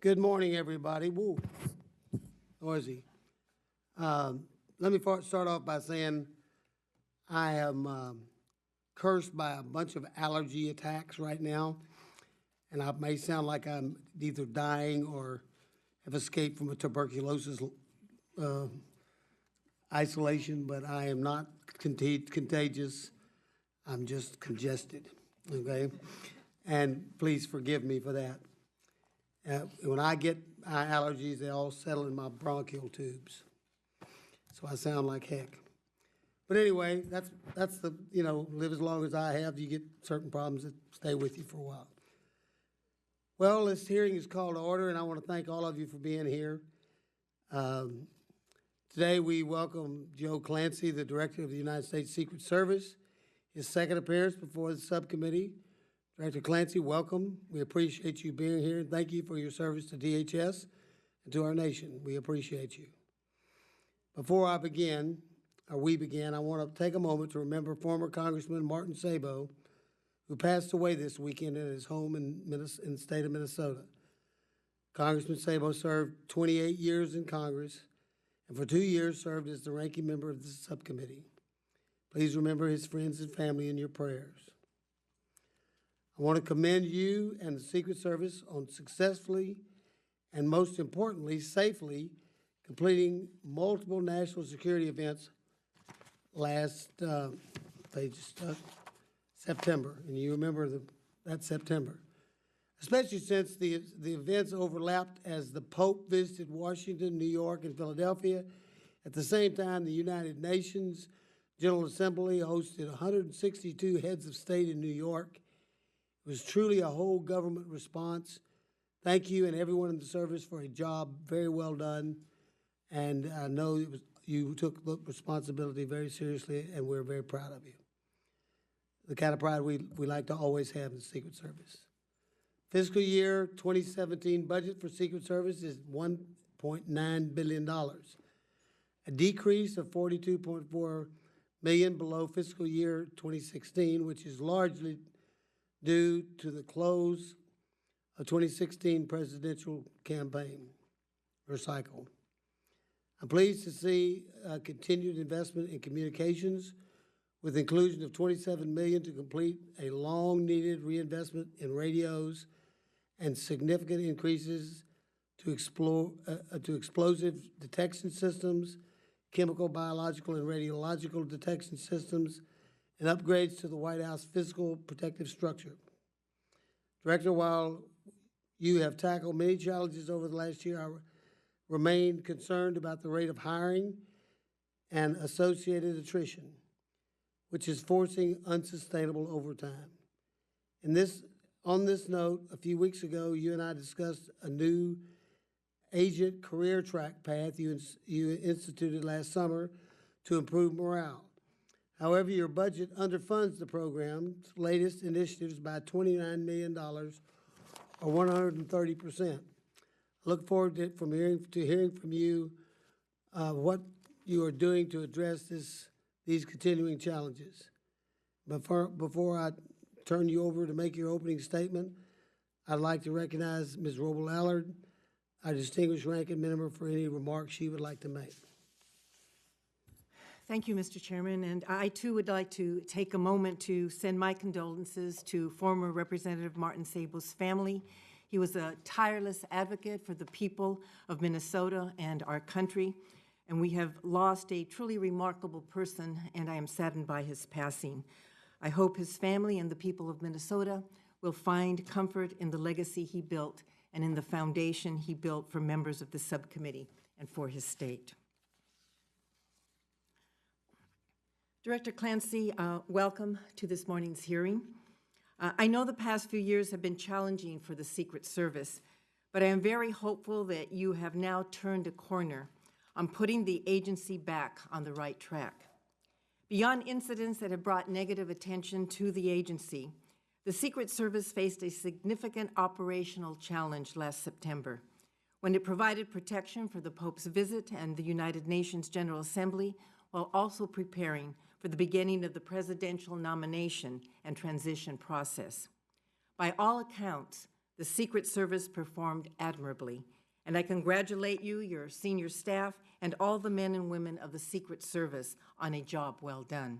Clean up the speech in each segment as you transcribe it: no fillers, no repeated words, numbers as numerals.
Good morning, everybody. Woo, noisy. Let me start off by saying I am cursed by a bunch of allergy attacks right now, and I may sound like I'm either dying or have escaped from a tuberculosis isolation, but I am not contagious. I'm just congested, okay? And please forgive me for that. When I get allergies, they all settle in my bronchial tubes. So I sound like heck. But anyway, that's the, live as long as I have, you get certain problems that stay with you for a while. Well, this hearing is called to order, and I want to thank all of you for being here. Today we welcome Joe Clancy, the Director of the United States Secret Service, his second appearance before the subcommittee. Director Clancy, welcome. We appreciate you being here, and thank you for your service to DHS and to our nation. We appreciate you. Before we begin, I want to take a moment to remember former Congressman Martin Sabo, who passed away this weekend at his home in the state of Minnesota. Congressman Sabo served 28 years in Congress, and for 2 years served as the ranking member of the subcommittee. Please remember his friends and family in your prayers. I want to commend you and the Secret Service on successfully and, most importantly, safely completing multiple national security events last September, and you remember that September, especially since the events overlapped as the Pope visited Washington, New York, and Philadelphia. At the same time, the United Nations General Assembly hosted 162 heads of state in New York. It was truly a whole government response. Thank you and everyone in the service for a job very well done. And I know you took the responsibility very seriously, and we're very proud of you. The kind of pride we like to always have in the Secret Service. Fiscal year 2017 budget for Secret Service is $1.9 billion, a decrease of $42.4 million below fiscal year 2016, which is largely due to the close of 2016 presidential campaign or cycle. I'm pleased to see continued investment in communications with inclusion of $27 million to complete a long-needed reinvestment in radios and significant increases to explosive detection systems, chemical, biological, and radiological detection systems, and upgrades to the White House physical protective structure. Director, while you have tackled many challenges over the last year, I remain concerned about the rate of hiring and associated attrition, which is forcing unsustainable overtime. On this note, a few weeks ago, you and I discussed a new agent career track path you instituted last summer to improve morale. However, your budget underfunds the program's latest initiatives by $29 million, or 130%. I look forward to hearing from you what you are doing to address these continuing challenges. Before I turn you over to make your opening statement, I'd like to recognize Ms. Roble-Allard, our distinguished ranking member, for any remarks she would like to make. Thank you, Mr. Chairman, and I too would like to take a moment to send my condolences to former Representative Martin Sabo's family. He was a tireless advocate for the people of Minnesota and our country, and we have lost a truly remarkable person, and I am saddened by his passing. I hope his family and the people of Minnesota will find comfort in the legacy he built and in the foundation he built for members of the subcommittee and for his state. Director Clancy, welcome to this morning's hearing. I know the past few years have been challenging for the Secret Service, but I am very hopeful that you have now turned a corner on putting the agency back on the right track. Beyond incidents that have brought negative attention to the agency, the Secret Service faced a significant operational challenge last September when it provided protection for the Pope's visit and the United Nations General Assembly while also preparing for the beginning of the presidential nomination and transition process. By all accounts, the the Secret Service performed admirably, and I congratulate you, your senior staff, and all the men and women of the Secret Service on a job well done.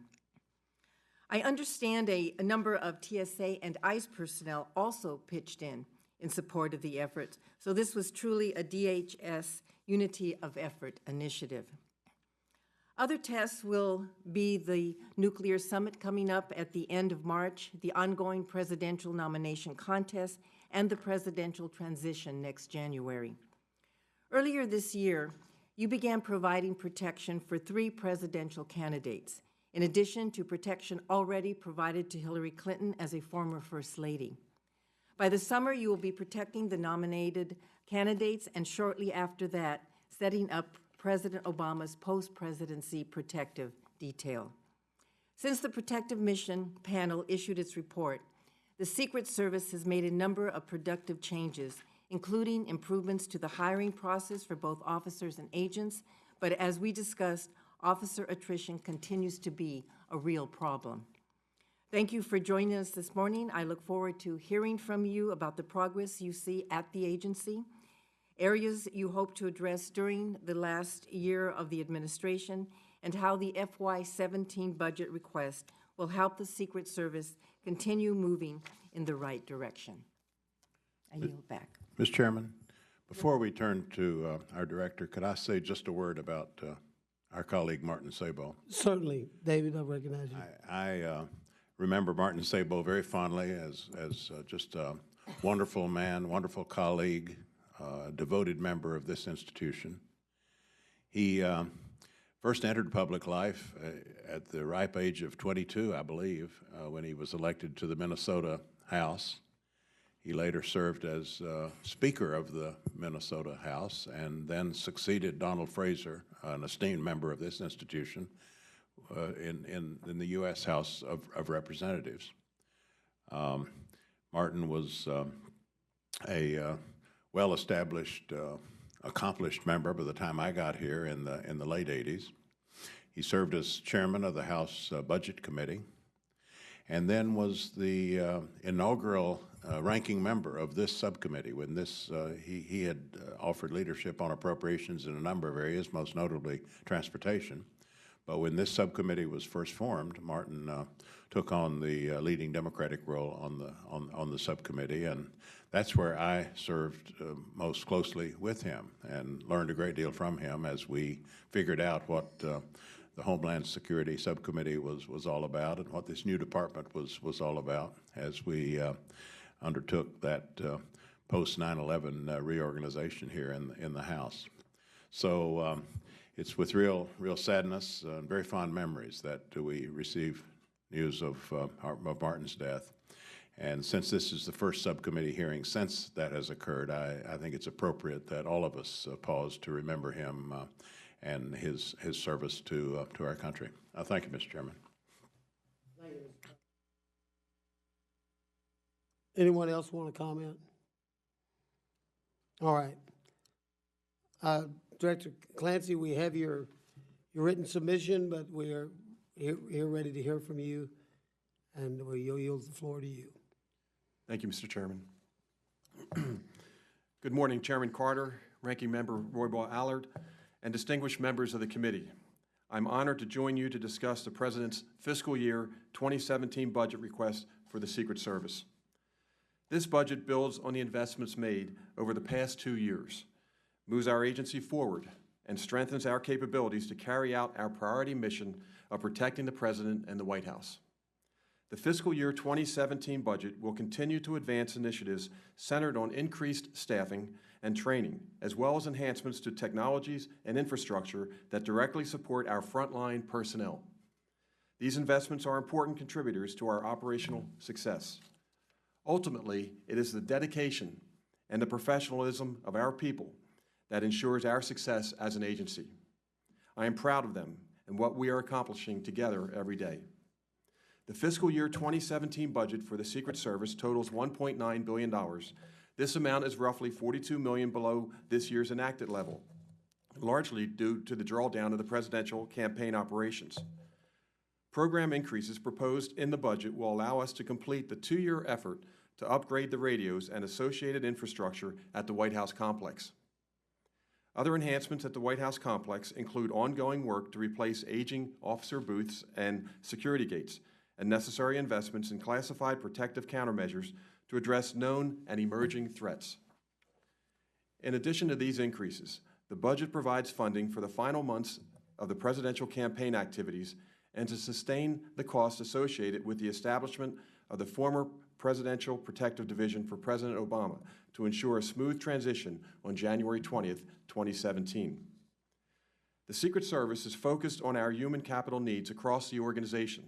I understand a number of TSA and ICE personnel also pitched in support of the effort, so this was truly a DHS Unity of Effort initiative. Other tests will be the nuclear summit coming up at the end of March, the ongoing presidential nomination contest, and the presidential transition next January. Earlier this year, you began providing protection for 3 presidential candidates, in addition to protection already provided to Hillary Clinton as a former First Lady. By the summer, you will be protecting the nominated candidates, and shortly after that, setting up President Obama's post-presidency protective detail. Since the Protective Mission Panel issued its report, the Secret Service has made a number of productive changes, including improvements to the hiring process for both officers and agents, but as we discussed, officer attrition continues to be a real problem. Thank you for joining us this morning. I look forward to hearing from you about the progress you see at the agency, areas you hope to address during the last year of the administration, and how the FY17 budget request will help the Secret Service continue moving in the right direction. I yield back. Mr. Chairman, before we turn to our director, could I say just a word about our colleague Martin Sabo? Certainly. David, I recognize you. I remember Martin Sabo very fondly as just a wonderful man, wonderful colleague, devoted member of this institution. He first entered public life at the ripe age of 22, I believe, when he was elected to the Minnesota House. He later served as Speaker of the Minnesota House and then succeeded Donald Fraser, an esteemed member of this institution, in the U.S. House of Representatives. Martin was a well-established, accomplished member by the time I got here in the late 80s. He served as chairman of the House Budget Committee, and then was the inaugural ranking member of this subcommittee. When this, he had offered leadership on appropriations in a number of areas, most notably transportation. But when this subcommittee was first formed, Martin took on the leading Democratic role on the subcommittee, and that's where I served most closely with him and learned a great deal from him as we figured out what the Homeland Security Subcommittee was all about and what this new department was all about as we undertook that post 9/11 reorganization here in the House. So it's with real sadness and very fond memories that we receive news of Martin's death. And since this is the first subcommittee hearing since that has occurred, I think it's appropriate that all of us pause to remember him and his service to our country. Thank you, Mr. Chairman. Thank you, Mr. Anyone else want to comment? All right. Director Clancy, we have your written submission, but we are here ready to hear from you, and we'll yield the floor to you. Thank you, Mr. Chairman. Good morning, Chairman Carter, Ranking Member Roybal Allard, and distinguished members of the committee. I'm honored to join you to discuss the President's fiscal year 2017 budget request for the Secret Service. This budget builds on the investments made over the past 2 years, moves our agency forward, and strengthens our capabilities to carry out our priority mission of protecting the President and the White House. The fiscal year 2017 budget will continue to advance initiatives centered on increased staffing and training, as well as enhancements to technologies and infrastructure that directly support our frontline personnel. These investments are important contributors to our operational success. Ultimately, it is the dedication and the professionalism of our people that ensures our success as an agency. I am proud of them and what we are accomplishing together every day. The fiscal year 2017 budget for the Secret Service totals $1.9 billion. This amount is roughly $42 million below this year's enacted level, largely due to the drawdown of the presidential campaign operations. Program increases proposed in the budget will allow us to complete the 2-year effort to upgrade the radios and associated infrastructure at the White House complex. Other enhancements at the White House complex include ongoing work to replace aging officer booths and security gates, and necessary investments in classified protective countermeasures to address known and emerging threats. In addition to these increases, the budget provides funding for the final months of the presidential campaign activities and to sustain the costs associated with the establishment of the former Presidential Protective Division for President Obama to ensure a smooth transition on January 20th, 2017. The Secret Service is focused on our human capital needs across the organization.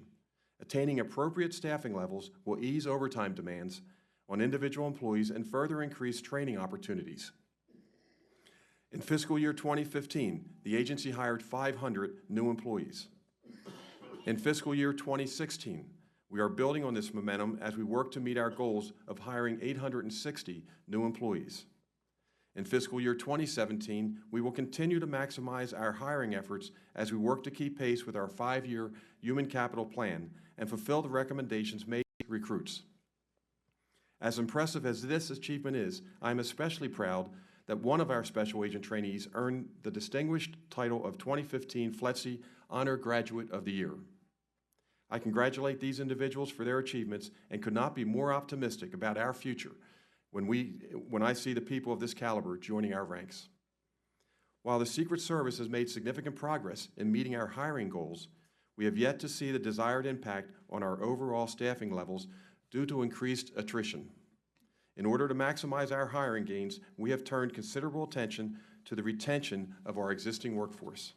Attaining appropriate staffing levels will ease overtime demands on individual employees and further increase training opportunities. In fiscal year 2015, the agency hired 500 new employees. In fiscal year 2016, we are building on this momentum as we work to meet our goals of hiring 860 new employees. In fiscal year 2017, we will continue to maximize our hiring efforts as we work to keep pace with our 5-year human capital plan and fulfill the recommendations made to recruits. As impressive as this achievement is, I am especially proud that one of our special agent trainees earned the distinguished title of 2015 FLETC Honor Graduate of the Year. I congratulate these individuals for their achievements and could not be more optimistic about our future when I see the people of this caliber joining our ranks. While the Secret Service has made significant progress in meeting our hiring goals, we have yet to see the desired impact on our overall staffing levels due to increased attrition. In order to maximize our hiring gains, we have turned considerable attention to the retention of our existing workforce.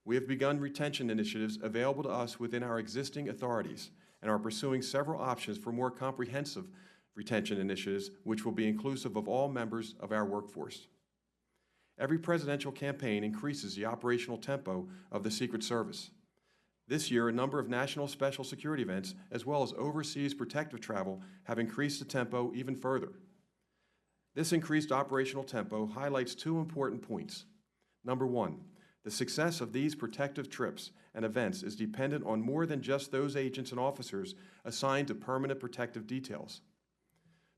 We have begun retention initiatives available to us within our existing authorities and are pursuing several options for more comprehensive retention initiatives, which will be inclusive of all members of our workforce. Every presidential campaign increases the operational tempo of the Secret Service. This year, a number of national special security events, as well as overseas protective travel, have increased the tempo even further. This increased operational tempo highlights 2 important points. Number 1, the success of these protective trips and events is dependent on more than just those agents and officers assigned to permanent protective details.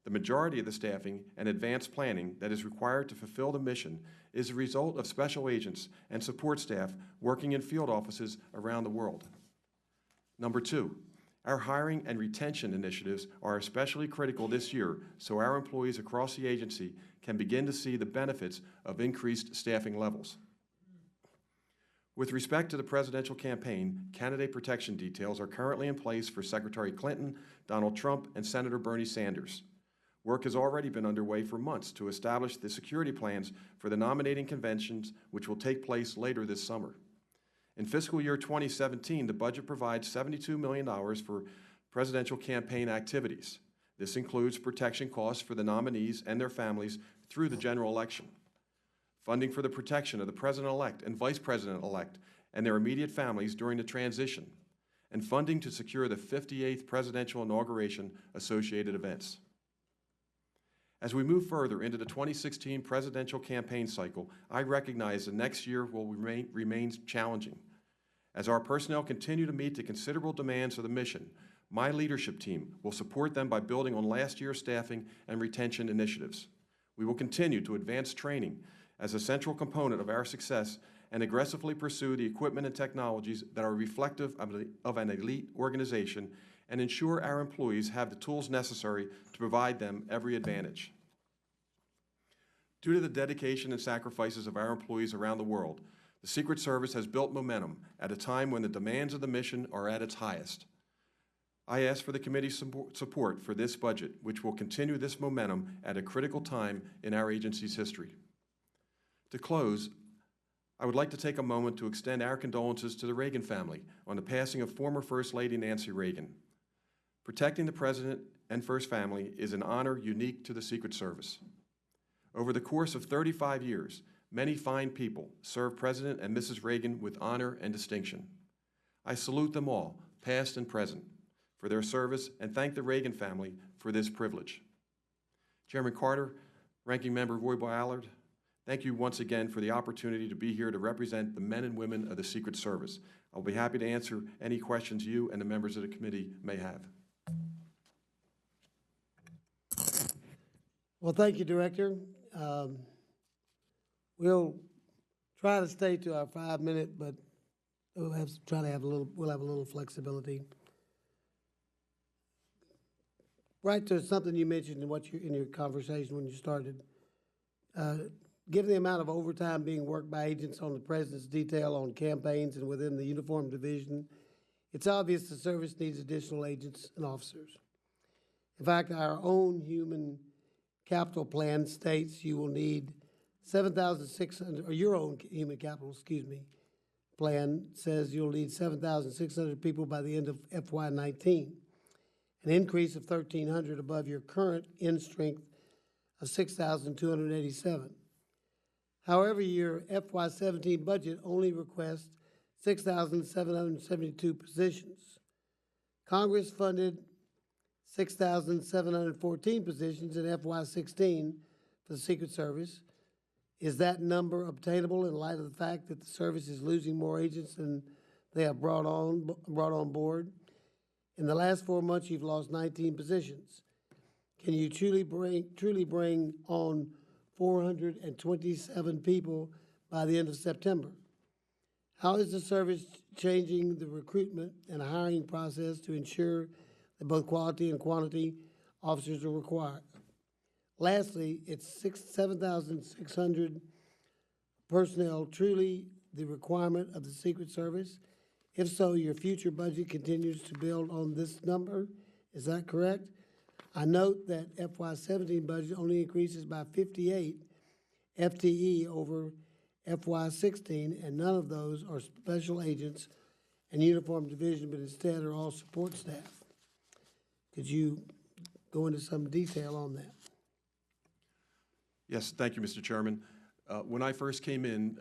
The majority of the staffing and advanced planning that is required to fulfill the mission is a result of special agents and support staff working in field offices around the world. Number 2, our hiring and retention initiatives are especially critical this year so our employees across the agency can begin to see the benefits of increased staffing levels. With respect to the presidential campaign, candidate protection details are currently in place for Secretary Clinton, Donald Trump, and Senator Bernie Sanders. Work has already been underway for months to establish the security plans for the nominating conventions, which will take place later this summer. In fiscal year 2017, the budget provides $72 million for presidential campaign activities. This includes protection costs for the nominees and their families through the general election, funding for the protection of the President-elect and Vice President-elect and their immediate families during the transition, and funding to secure the 58th presidential inauguration associated events. As we move further into the 2016 presidential campaign cycle, I recognize the next year will remain challenging. As our personnel continue to meet the considerable demands of the mission, my leadership team will support them by building on last year's staffing and retention initiatives. We will continue to advance training as a central component of our success and aggressively pursue the equipment and technologies that are reflective of an elite organization and ensure our employees have the tools necessary to provide them every advantage. Due to the dedication and sacrifices of our employees around the world, the Secret Service has built momentum at a time when the demands of the mission are at its highest. I ask for the committee's support for this budget, which will continue this momentum at a critical time in our agency's history. To close, I would like to take a moment to extend our condolences to the Reagan family on the passing of former First Lady Nancy Reagan. Protecting the President and First Family is an honor unique to the Secret Service. Over the course of 35 years, many fine people served President and Mrs. Reagan with honor and distinction. I salute them all, past and present, for their service and thank the Reagan family for this privilege. Chairman Carter, Ranking Member Royboy-Allard, thank you once again for the opportunity to be here to represent the men and women of the Secret Service. I'll be happy to answer any questions you and the members of the committee may have. Well, thank you, Director. We'll try to stay to our 5 minute, but we'll we'll have a little flexibility. Right to something you mentioned in your conversation when you started. Given the amount of overtime being worked by agents on the President's detail on campaigns and within the Uniform Division, it's obvious the service needs additional agents and officers. In fact, our own human capital plan states you will need 7,600, or your own human capital, plan says you'll need 7,600 people by the end of FY19, an increase of 1,300 above your current end strength of 6,287. However, your FY17 budget only requests 6,772 positions. Congress funded 6,714 positions in FY16 for the Secret Service. Is that number obtainable in light of the fact that the service is losing more agents than they have brought on board? In the last 4 months, you've lost 19 positions. Can you truly bring on 427 people by the end of September? How is the service changing the recruitment and hiring process to ensure that both quality and quantity officers are required? Lastly, it's 7,600 personnel truly the requirement of the Secret Service? If so, your future budget continues to build on this number. Is that correct? I note that FY17 budget only increases by 58 FTE over FY16, and none of those are special agents and uniform division, but instead are all support staff. Could you go into some detail on that? Yes, thank you, Mr. Chairman. When I first came in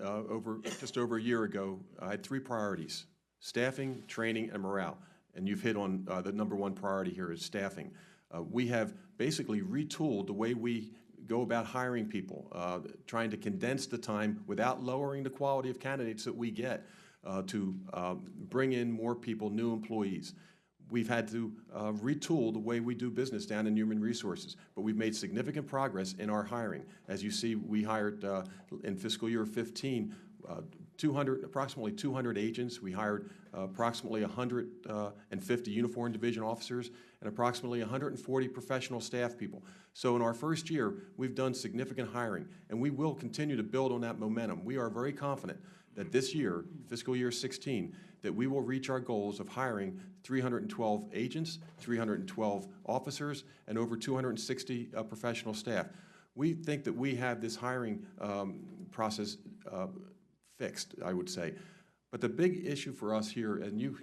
just over a year ago, I had 3 priorities: staffing, training, and morale. And you've hit on the #1 priority here is staffing. We have basically retooled the way we go about hiring people, trying to condense the time without lowering the quality of candidates that we get to bring in more people, new employees. We've had to retool the way we do business down in human resources, but we've made significant progress in our hiring. As you see, we hired in fiscal year 15 approximately 200 agents. We hired approximately 150 uniform division officers and approximately 140 professional staff people. So in our first year, we've done significant hiring, and we will continue to build on that momentum. We are very confident that this year, fiscal year 16, that we will reach our goals of hiring 312 agents, 312 officers, and over 260 professional staff. We think that we have this hiring process fixed, I would say. But the big issue for us here, and you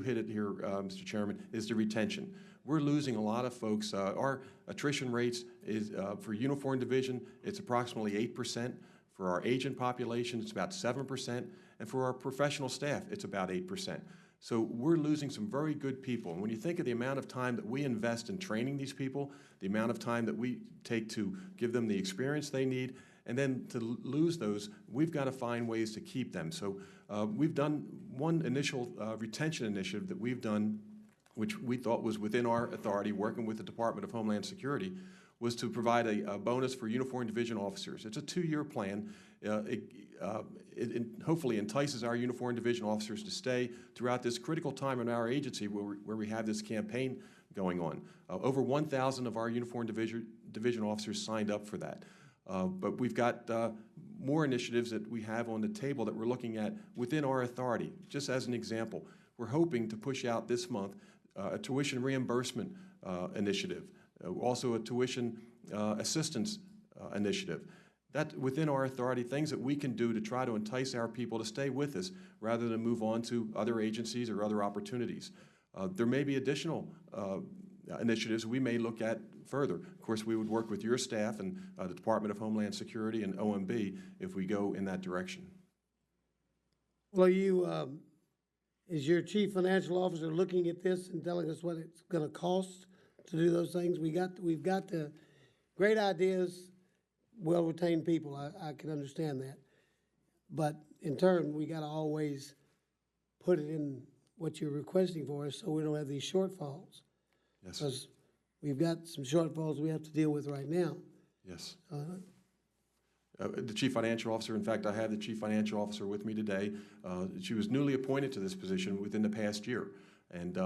hit it here, Mr. Chairman, is the retention. We're losing a lot of folks. Our attrition rates is for uniform division, it's approximately 8%. For our agent population, it's about 7%. And for our professional staff, it's about 8%. So we're losing some very good people. And when you think of the amount of time that we invest in training these people, the amount of time that we take to give them the experience they need, and then to lose those, we've got to find ways to keep them. So we've done one initial retention initiative that we've done, which we thought was within our authority, working with the Department of Homeland Security, was to provide a bonus for uniform division officers. It's a 2-year plan. It hopefully entices our uniform division officers to stay throughout this critical time in our agency where we have this campaign going on. Over 1,000 of our uniform division officers signed up for that. But we've got more initiatives that we have on the table that we're looking at within our authority. Just as an example, we're hoping to push out this month a tuition reimbursement initiative, also a tuition assistance initiative. That within our authority, things that we can do to try to entice our people to stay with us rather than move on to other agencies or other opportunities. There may be additional initiatives we may look at further. Of course, we would work with your staff and the Department of Homeland Security and OMB if we go in that direction. Well, is your chief financial officer looking at this and telling us what it's going to cost to do those things? We've got the great ideas, well-retained people. I can understand that, but in turn, we got to always put it in what you're requesting for us, so we don't have these shortfalls. Yes. Because we've got some shortfalls we have to deal with right now. Yes. The Chief Financial Officer, in fact, I have the Chief Financial Officer with me today. She was newly appointed to this position within the past year. And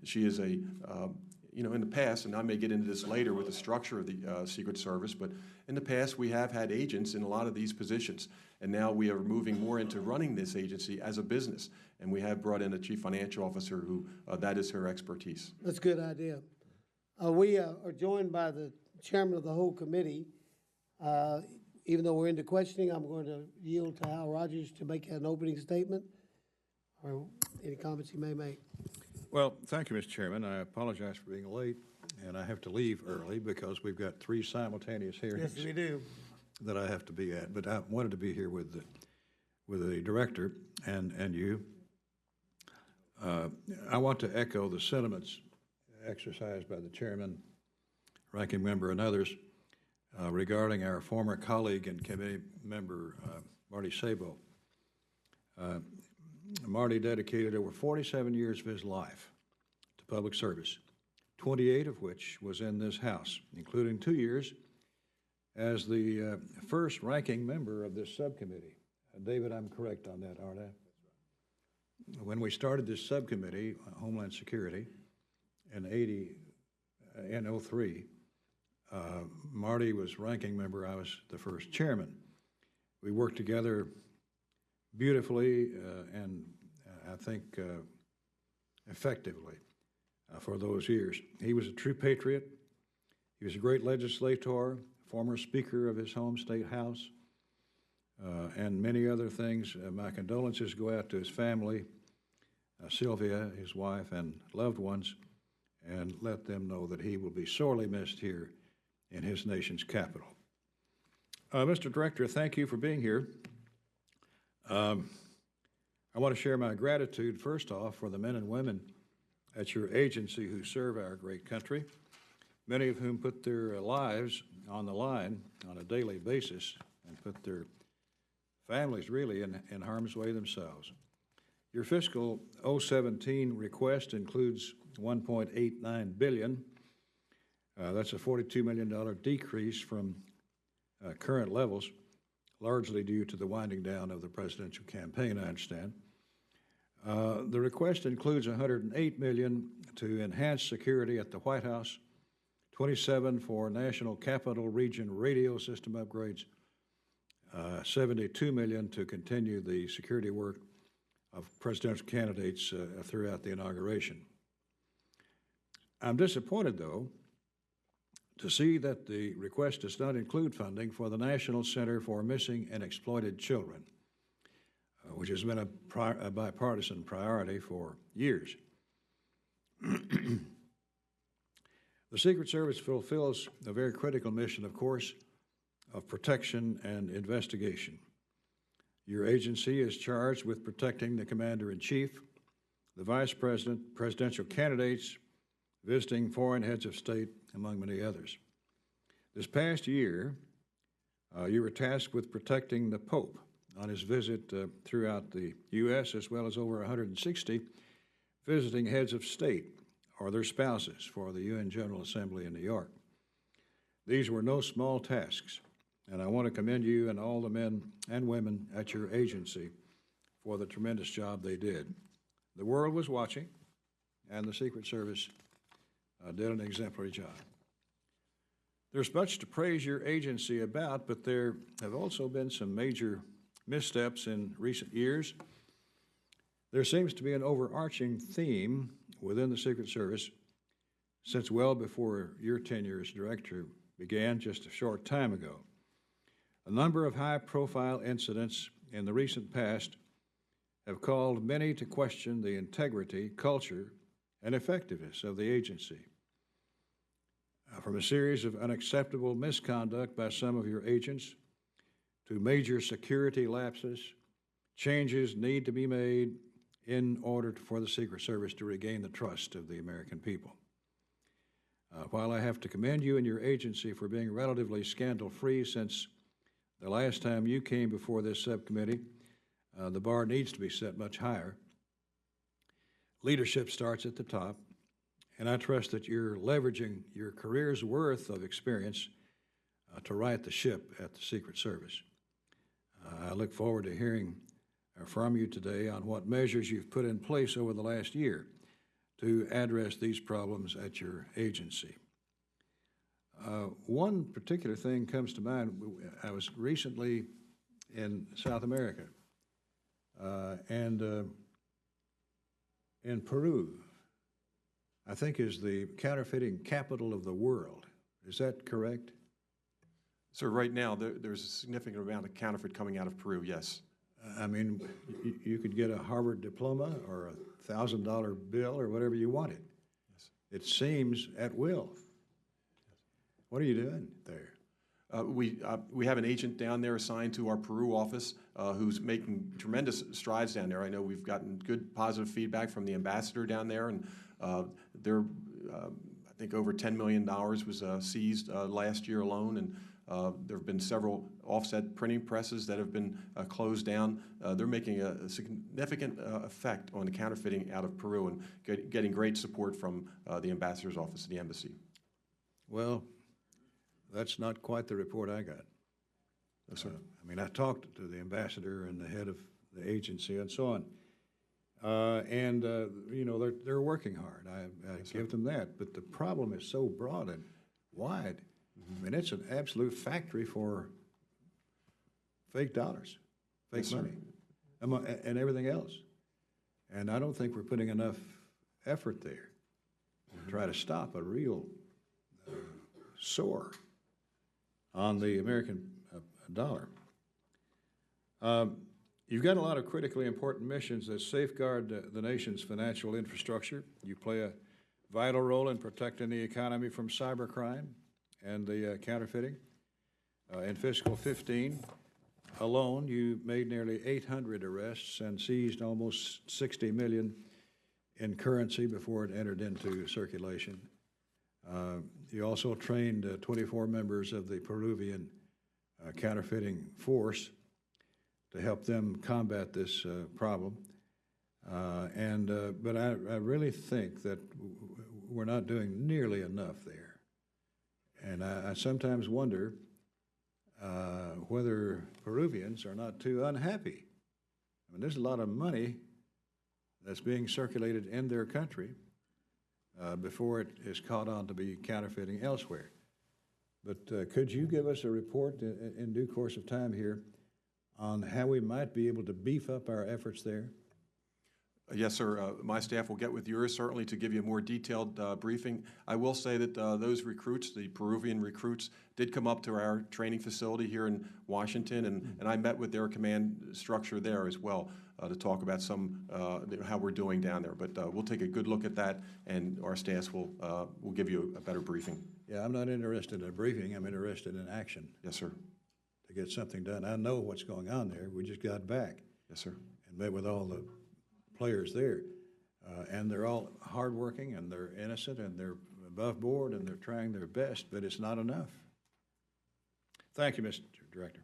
she is a, in the past, and I may get into this later with the structure of the Secret Service, but in the past we have had agents in a lot of these positions. And now we are moving more into running this agency as a business. And we have brought in a Chief Financial Officer who, that is her expertise. That's a good idea. We are joined by the chairman of the whole committee. Even though we're into questioning, I'm going to yield to Hal Rogers to make an opening statement or any comments he may make. Well, thank you, Mr. Chairman. I apologize for being late, and I have to leave early because we've got 3 simultaneous hearings Yes, we do. that I have to be at. But I wanted to be here with the director and you. I want to echo the sentiments exercised by the chairman, ranking member, and others regarding our former colleague and committee member, Marty Sabo. Marty dedicated over 47 years of his life to public service, 28 of which was in this House, including 2 years as the first ranking member of this subcommittee. David, I'm correct on that, aren't I? When we started this subcommittee, Homeland Security, in 03, Marty was ranking member, I was the first chairman. We worked together beautifully and I think effectively for those years. He was a true patriot. He was a great legislator, former Speaker of his home state house, and many other things. My condolences go out to his family, Sylvia, his wife, and loved ones, and let them know that he will be sorely missed here in his nation's capital. Mr. Director, thank you for being here. I want to share my gratitude, first off, for the men and women at your agency who serve our great country, many of whom put their lives on the line on a daily basis and put their families really in harm's way themselves. Your fiscal 017 request includes $1.89 billion. That's a $42 million decrease from current levels, largely due to the winding down of the presidential campaign, I understand. The request includes $108 million to enhance security at the White House, $27 for National Capital Region radio system upgrades, $72 million to continue the security work of presidential candidates throughout the inauguration. I'm disappointed, though, to see that the request does not include funding for the National Center for Missing and Exploited Children, which has been a bipartisan priority for years. The Secret Service fulfills a very critical mission, of course, of protection and investigation. Your agency is charged with protecting the Commander-in-Chief, the Vice President, presidential candidates, visiting foreign heads of state, among many others. This past year, you were tasked with protecting the Pope on his visit throughout the U.S., as well as over 160 visiting heads of state or their spouses for the UN General Assembly in New York. These were no small tasks, and I want to commend you and all the men and women at your agency for the tremendous job they did. The world was watching, and the Secret Service did an exemplary job. There's much to praise your agency about, but there have also been some major missteps in recent years. There seems to be an overarching theme within the Secret Service since well before your tenure as director began just a short time ago. A number of high-profile incidents in the recent past have called many to question the integrity, culture, and effectiveness of the agency. From a series of unacceptable misconduct by some of your agents to major security lapses, changes need to be made in order for the Secret Service to regain the trust of the American people. While I have to commend you and your agency for being relatively scandal-free since the last time you came before this subcommittee, the bar needs to be set much higher. Leadership starts at the top, and I trust that you're leveraging your career's worth of experience to right the ship at the Secret Service. I look forward to hearing from you today on what measures you've put in place over the last year to address these problems at your agency. One particular thing comes to mind. I was recently in South America and in Peru, I think is the counterfeiting capital of the world. Is that correct? So right now, there's a significant amount of counterfeit coming out of Peru, yes. I mean, you could get a Harvard diploma or a $1,000 bill or whatever you wanted. Yes. It seems at will. What are you doing there? We have an agent down there assigned to our Peru office who's making tremendous strides down there. I know we've gotten good positive feedback from the ambassador down there, and I think over $10 million was seized last year alone, and there have been several offset printing presses that have been closed down. They're making a significant effect on the counterfeiting out of Peru and getting great support from the ambassador's office and the embassy. Well, that's not quite the report I got. No, sir. I mean, I talked to the ambassador and the head of the agency and so on. You know, they're working hard. I give them that. But the problem is so broad and wide. I mean, it's an absolute factory for fake dollars, fake money, and everything else. And I don't think we're putting enough effort there to try to stop a real soar on the American dollar. You've got a lot of critically important missions that safeguard the nation's financial infrastructure. You play a vital role in protecting the economy from cybercrime and the counterfeiting. In fiscal 15 alone, you made nearly 800 arrests and seized almost 60 million in currency before it entered into circulation. You also trained 24 members of the Peruvian counterfeiting force to help them combat this problem. But I really think that we're not doing nearly enough there. And I sometimes wonder whether Peruvians are not too unhappy. I mean, there's a lot of money that's being circulated in their country before it is caught on to be counterfeiting elsewhere. But could you give us a report in due course of time here on how we might be able to beef up our efforts there? Yes, sir. My staff will get with yours certainly to give you a more detailed briefing. I will say that those recruits, the Peruvian recruits, did come up to our training facility here in Washington, and I met with their command structure there as well to talk about how we're doing down there. But we'll take a good look at that, and our staff will give you a better briefing. Yeah, I'm not interested in a briefing. I'm interested in action. Yes, sir. To get something done. I know what's going on there. We just got back. Yes, sir. And met with all the players there. And they're all hardworking, and they're innocent, and they're above board, and they're trying their best, but it's not enough. Thank you, Mr. Director.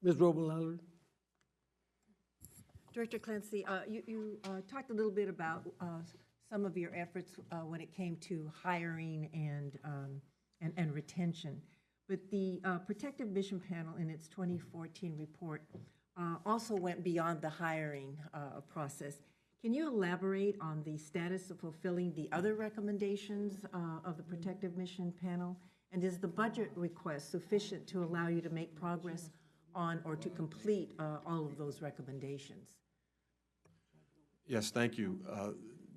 Ms. Roble-Allard. Director Clancy, you talked a little bit about some of your efforts when it came to hiring and retention. But the Protective Mission Panel in its 2014 report also went beyond the hiring process. Can you elaborate on the status of fulfilling the other recommendations of the Protective Mission Panel? And is the budget request sufficient to allow you to make progress on or to complete all of those recommendations? Yes, thank you.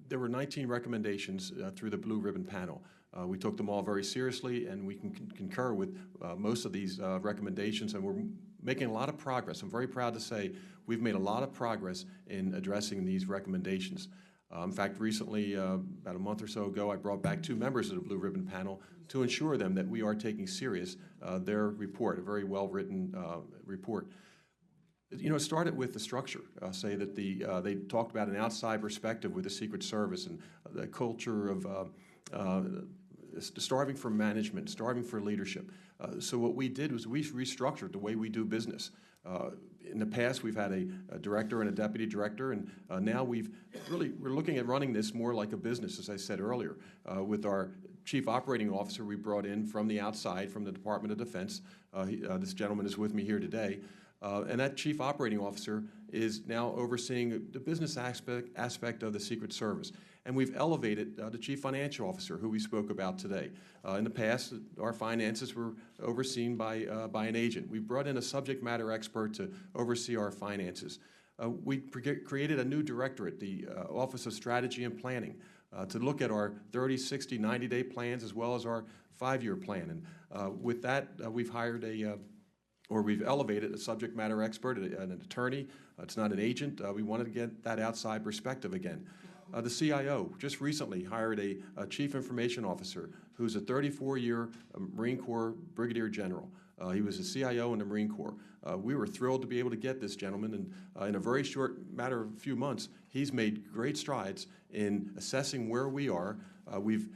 There were 19 recommendations through the Blue Ribbon Panel. We took them all very seriously, and we can concur with most of these recommendations, and we're making a lot of progress. I'm very proud to say we've made a lot of progress in addressing these recommendations. In fact, recently, about a month or so ago, I brought back 2 members of the Blue Ribbon Panel to ensure them that we are taking serious their report, a very well-written report. You know, it started with the structure, say that they talked about an outside perspective with the Secret Service and the culture of starving for management, starving for leadership. So what we did was we restructured the way we do business. In the past, we've had a director and a deputy director, and now we're looking at running this more like a business, as I said earlier. With our chief operating officer we brought in from the outside, from the Department of Defense. This gentleman is with me here today. And that chief operating officer is now overseeing the business aspect of the Secret Service. And we've elevated the chief financial officer, who we spoke about today. In the past, our finances were overseen by an agent. We brought in a subject matter expert to oversee our finances. We created a new directorate, the Office of Strategy and Planning, to look at our 30, 60, 90-day plans as well as our 5-year plan. And with that, we've hired we've elevated a subject matter expert, an attorney. It's not an agent. We wanted to get that outside perspective again. The CIO just recently hired a chief information officer who's a 34-year Marine Corps brigadier general. He was a CIO in the Marine Corps. We were thrilled to be able to get this gentleman, and in a very short matter of a few months, he's made great strides in assessing where we are. We've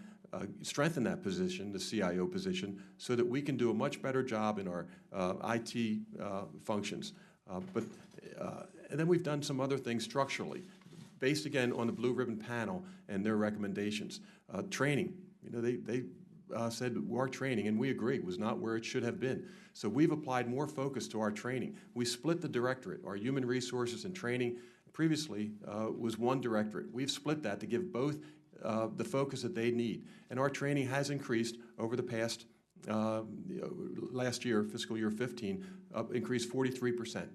strengthen that position, the CIO position, so that we can do a much better job in our IT functions. And then we've done some other things structurally, based again on the Blue Ribbon Panel and their recommendations. Training, they said our training, and we agree, was not where it should have been. So we've applied more focus to our training. We split the directorate. Our human resources and training previously was one directorate. We've split that to give both the focus that they need. And our training has increased over the past, last year, fiscal year 15, increased 43%.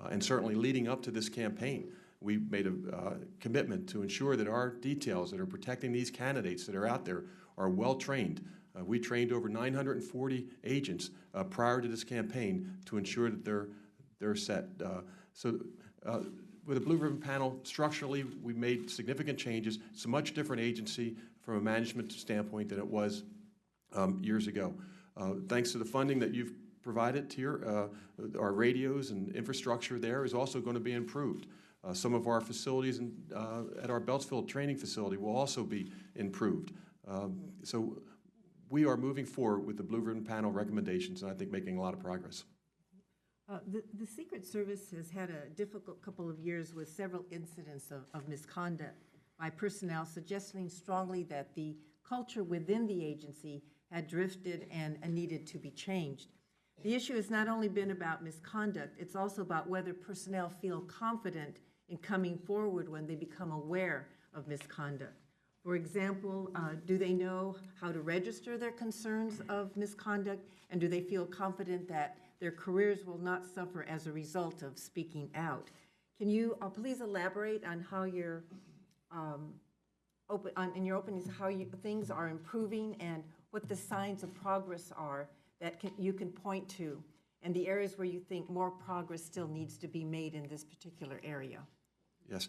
And certainly leading up to this campaign, we made a commitment to ensure that our details that are protecting these candidates that are out there are well trained. We trained over 940 agents prior to this campaign to ensure that they're set. With the Blue Ribbon Panel, structurally, we made significant changes. It's a much different agency from a management standpoint than it was years ago. Thanks to the funding that you've provided here, our radios and infrastructure there is also going to be improved. Some of our facilities at our Beltsville training facility will also be improved. So we are moving forward with the Blue Ribbon Panel recommendations, and I think making a lot of progress. The Secret Service has had a difficult couple of years with several incidents of misconduct by personnel, suggesting strongly that the culture within the agency had drifted and needed to be changed. The issue has not only been about misconduct, it's also about whether personnel feel confident in coming forward when they become aware of misconduct. For example, do they know how to register their concerns of misconduct, and do they feel confident that their careers will not suffer as a result of speaking out? Can you please elaborate on how your in your openings how things are improving and what the signs of progress are that you can point to, and the areas where you think more progress still needs to be made in this particular area? Yes.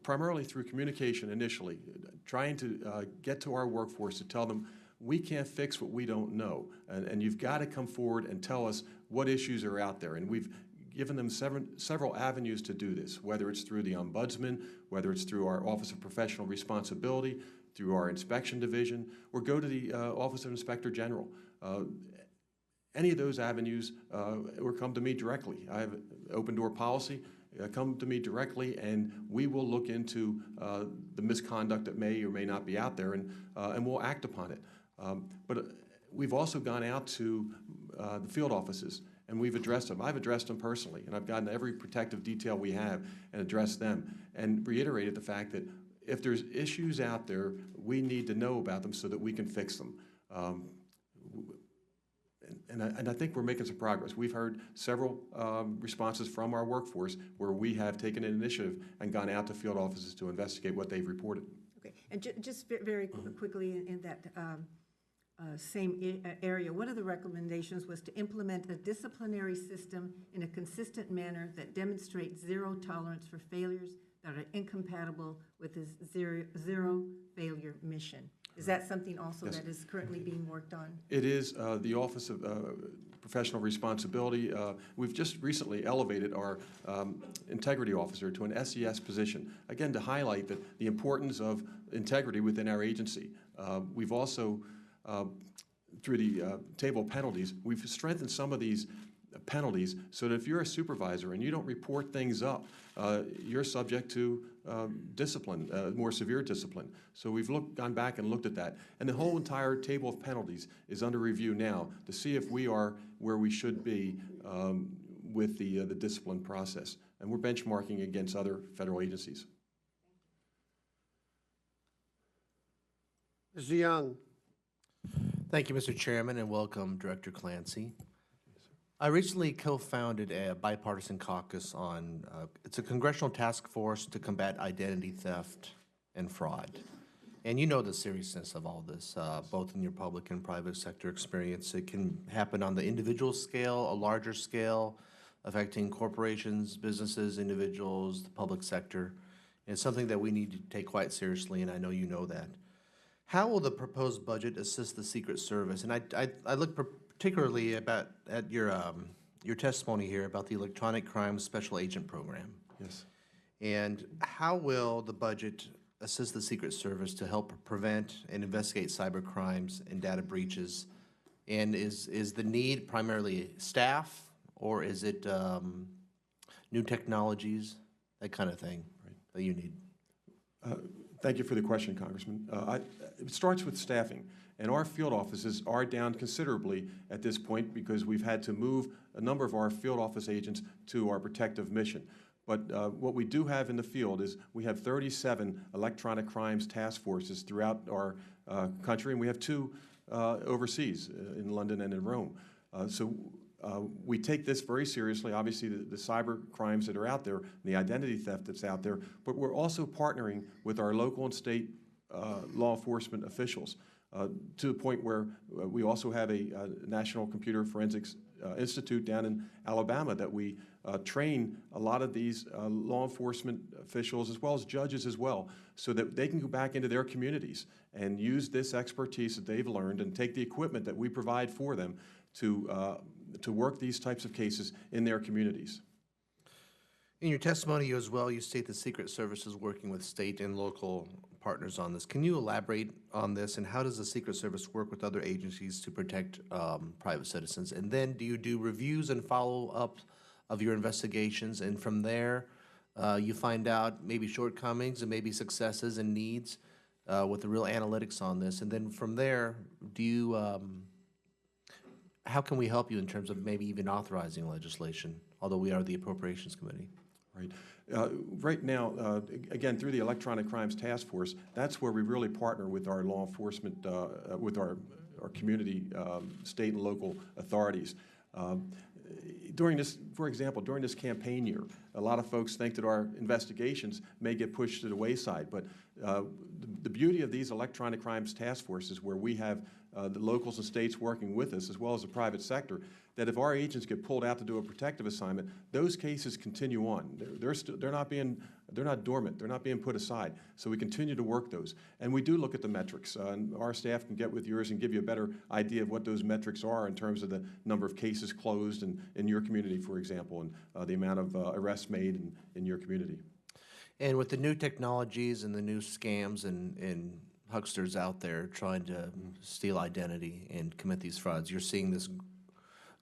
Primarily through communication initially, trying to get to our workforce to tell them we can't fix what we don't know, and you've got to come forward and tell us what issues are out there. And we've given them several avenues to do this, whether it's through the Ombudsman, whether it's through our Office of Professional Responsibility, through our Inspection Division, or go to the Office of Inspector General. Any of those avenues, or come to me directly. I have an open door policy. Come to me directly, and we will look into the misconduct that may or may not be out there, and we'll act upon it. But we've also gone out to the field offices, and we've addressed them. I've addressed them personally, and I've gotten every protective detail we have and addressed them, and reiterated the fact that if there's issues out there, we need to know about them so that we can fix them. And I think we're making some progress. We've heard several responses from our workforce where we have taken an initiative and gone out to field offices to investigate what they've reported. Okay, and just very quickly in that same area, one of the recommendations was to implement a disciplinary system in a consistent manner that demonstrates zero tolerance for failures that are incompatible with the zero failure mission. Is that something also Yes. that is currently being worked on? It is the Office of Professional Responsibility. We've just recently elevated our integrity officer to an SES position, again, to highlight the importance of integrity within our agency. We've also through the table of penalties, we've strengthened some of these penalties so that if you're a supervisor and you don't report things up, you're subject to discipline, more severe discipline. So we've gone back and looked at that. And the whole entire table of penalties is under review now to see if we are where we should be with the discipline process. And we're benchmarking against other federal agencies. Mr. Young. Thank you, Mr. Chairman, and welcome, Director Clancy. I recently co-founded a bipartisan caucus on, it's a congressional task force to combat identity theft and fraud. And you know the seriousness of all this, both in your public and private sector experience. It can happen on the individual scale, a larger scale, affecting corporations, businesses, individuals, the public sector. And it's something that we need to take quite seriously, and I know you know that. How will the proposed budget assist the Secret Service? And I look particularly at your testimony here about the Electronic Crimes Special Agent Program. Yes. And how will the budget assist the Secret Service to help prevent and investigate cyber crimes and data breaches? And is the need primarily staff, or is it new technologies, that kind of thing, right, that you need? Thank you for the question, Congressman. It starts with staffing, and our field offices are down considerably at this point because we've had to move a number of our field office agents to our protective mission. But what we do have in the field is we have 37 electronic crimes task forces throughout our country, and we have 2 overseas in London and in Rome. So we take this very seriously, obviously the cyber crimes that are out there, and the identity theft that's out there, but we're also partnering with our local and state law enforcement officials to the point where we also have a National Computer Forensics Institute down in Alabama that we train a lot of these law enforcement officials as well as judges as well, so that they can go back into their communities and use this expertise that they've learned and take the equipment that we provide for them to work these types of cases in their communities. In your testimony as well, you state the Secret Service is working with state and local partners on this. Can you elaborate on this, and how does the Secret Service work with other agencies to protect private citizens? And then do you do reviews and follow-up of your investigations, and from there you find out maybe shortcomings and maybe successes and needs with the real analytics on this? And then from there, do you how can we help you in terms of maybe even authorizing legislation, although we are the Appropriations Committee? Right. Right now, again, through the Electronic Crimes Task Force, that's where we really partner with our law enforcement, with our community, state and local authorities. During this, for example, during this campaign year, a lot of folks think that our investigations may get pushed to the wayside, but the beauty of these Electronic Crimes Task Forces, where we have the locals and states working with us, as well as the private sector, that if our agents get pulled out to do a protective assignment, those cases continue on. They're not dormant. They're not being put aside. So we continue to work those, and we do look at the metrics. And our staff can get with yours and give you a better idea of what those metrics are in terms of the number of cases closed in your community, for example, and the amount of arrests made in your community. And with the new technologies and the new scams and hucksters out there trying to steal identity and commit these frauds, you're seeing this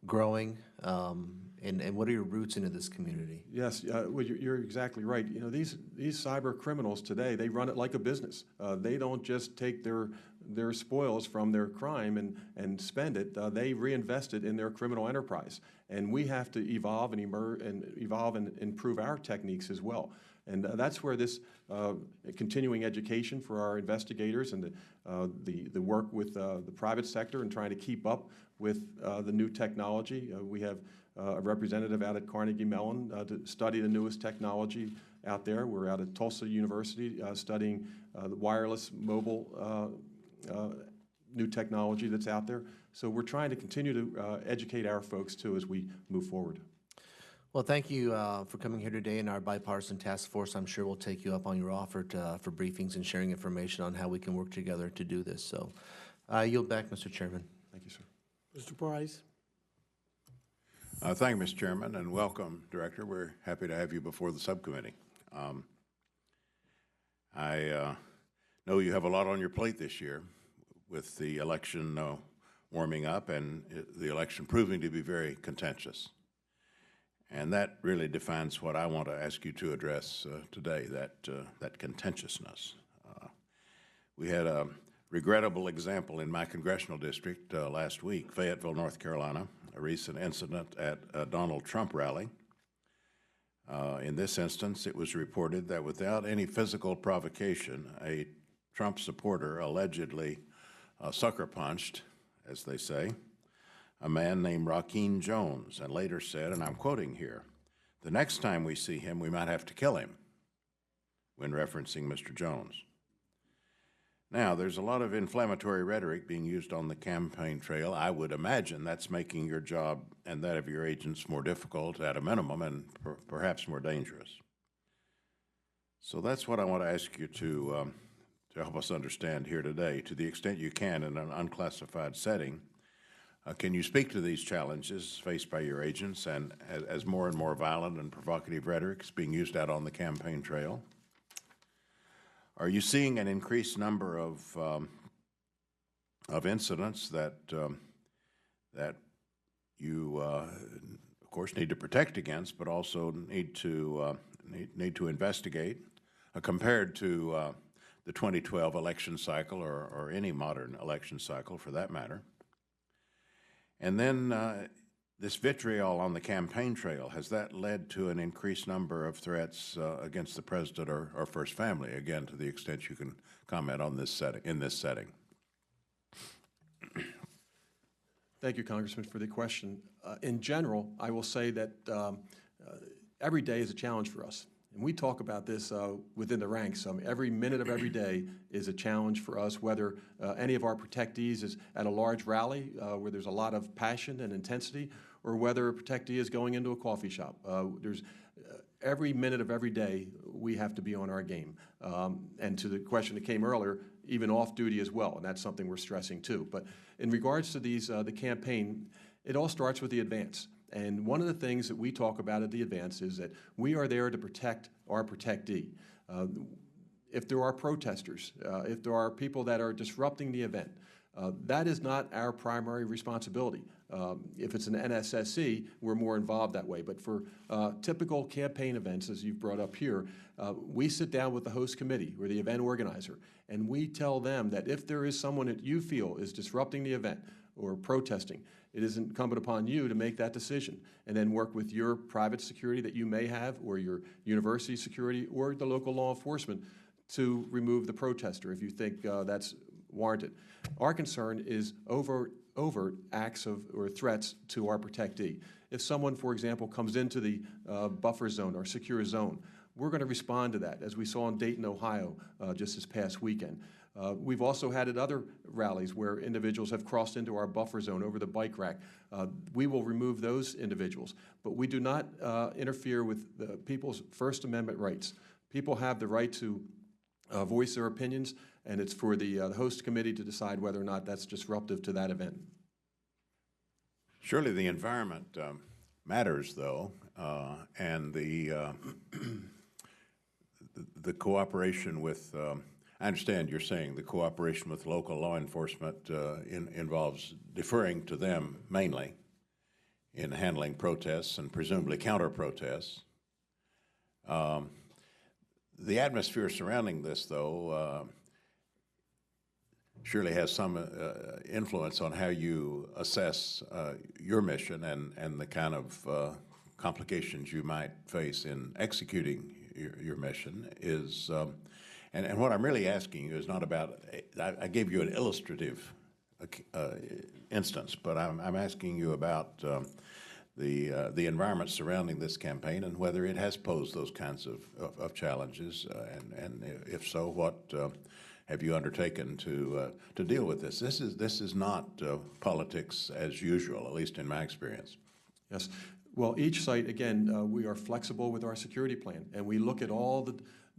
growing, and what are your roots into this community? Yes, well, you're exactly right. You know, these cyber criminals today, they run it like a business. They don't just take their spoils from their crime and spend it. They reinvest it in their criminal enterprise, and we have to evolve and improve our techniques as well. And that's where this continuing education for our investigators and the work with the private sector and trying to keep up with the new technology. We have a representative out at Carnegie Mellon to study the newest technology out there. We're out at Tulsa University studying the wireless mobile new technology that's out there. So we're trying to continue to educate our folks too as we move forward. Well, thank you for coming here today in our bipartisan task force. I'm sure we'll take you up on your offer for briefings and sharing information on how we can work together to do this. So I yield back, Mr. Chairman. Thank you, sir. Mr. Price. Thank you, Mr. Chairman, and welcome, Director. We're happy to have you before the subcommittee. I know you have a lot on your plate this year. with the election warming up and the election proving to be very contentious. And that really defines what I want to ask you to address today, that contentiousness. We had a regrettable example in my congressional district last week, Fayetteville, North Carolina, a recent incident at a Donald Trump rally. In this instance, it was reported that without any physical provocation, a Trump supporter allegedly sucker punched, as they say, a man named Rakeem Jones, and later said, and I'm quoting here, "The next time we see him, we might have to kill him," when referencing Mr. Jones. Now, there's a lot of inflammatory rhetoric being used on the campaign trail. I would imagine that's making your job and that of your agents more difficult at a minimum and perhaps more dangerous. So that's what I want to ask you to help us understand here today, to the extent you can in an unclassified setting. Can you speak to these challenges faced by your agents and as more and more violent and provocative rhetoric is being used out on the campaign trail? Are you seeing an increased number of incidents that you, of course, need to protect against, but also need to investigate, compared to the 2012 election cycle or any modern election cycle, for that matter? And then this vitriol on the campaign trail, has that led to an increased number of threats against the president or first family? Again, to the extent you can comment on this setting, in this setting. Thank you, Congressman, for the question. In general, I will say that every day is a challenge for us. And we talk about this within the ranks. Every minute of every day is a challenge for us, whether any of our protectees is at a large rally where there's a lot of passion and intensity, or whether a protectee is going into a coffee shop. There's every minute of every day we have to be on our game. And to the question that came earlier, even off duty as well, and that's something we're stressing too. But in regards to these, the campaign, it all starts with the advance. And one of the things that we talk about at the advance is that we are there to protect our protectee. If there are protesters, if there are people that are disrupting the event, that is not our primary responsibility. If it's an NSSC, we're more involved that way. But for typical campaign events, as you've brought up here, we sit down with the host committee or the event organizer, and we tell them that if there is someone that you feel is disrupting the event or protesting, it is incumbent upon you to make that decision and then work with your private security that you may have, or your university security, or the local law enforcement to remove the protester if you think that's warranted. Our concern is overt acts of or threats to our protectee. If someone, for example, comes into the buffer zone or secure zone, we're going to respond to that, as we saw in Dayton, Ohio, just this past weekend. We've also had at other rallies where individuals have crossed into our buffer zone over the bike rack. We will remove those individuals, but we do not interfere with the people's First Amendment rights. People have the right to voice their opinions, and it's for the host committee to decide whether or not that's disruptive to that event. Surely the environment matters, though, and the cooperation with, I understand you're saying the cooperation with local law enforcement involves deferring to them mainly in handling protests and presumably counter-protests. The atmosphere surrounding this, though, surely has some influence on how you assess your mission and the kind of complications you might face in executing your mission. And what I'm really asking you is not about, I gave you an illustrative instance, but I'm asking you about the environment surrounding this campaign and whether it has posed those kinds of challenges, and if so, what have you undertaken to deal with this? This is not politics as usual, at least in my experience. Yes. Well, each site, again, we are flexible with our security plan, and we look at all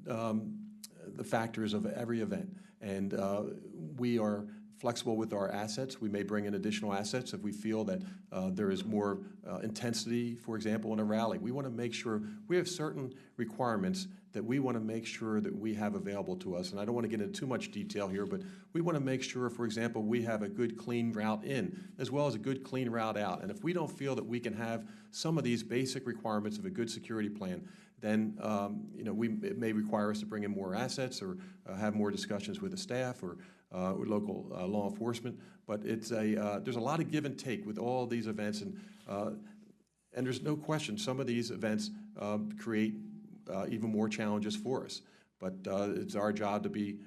the factors of every event, and we are flexible with our assets. We may bring in additional assets if we feel that there is more intensity, for example, in a rally. We want to make sure we have certain requirements that we want to make sure that we have available to us. And I don't want to get into too much detail here, but we want to make sure, for example, we have a good, clean route in, as well as a good, clean route out. And if we don't feel that we can have some of these basic requirements of a good security plan, then it may require us to bring in more assets or have more discussions with the staff or with local law enforcement. But it's there's a lot of give and take with all these events, and there's no question some of these events create even more challenges for us. But it's our job to be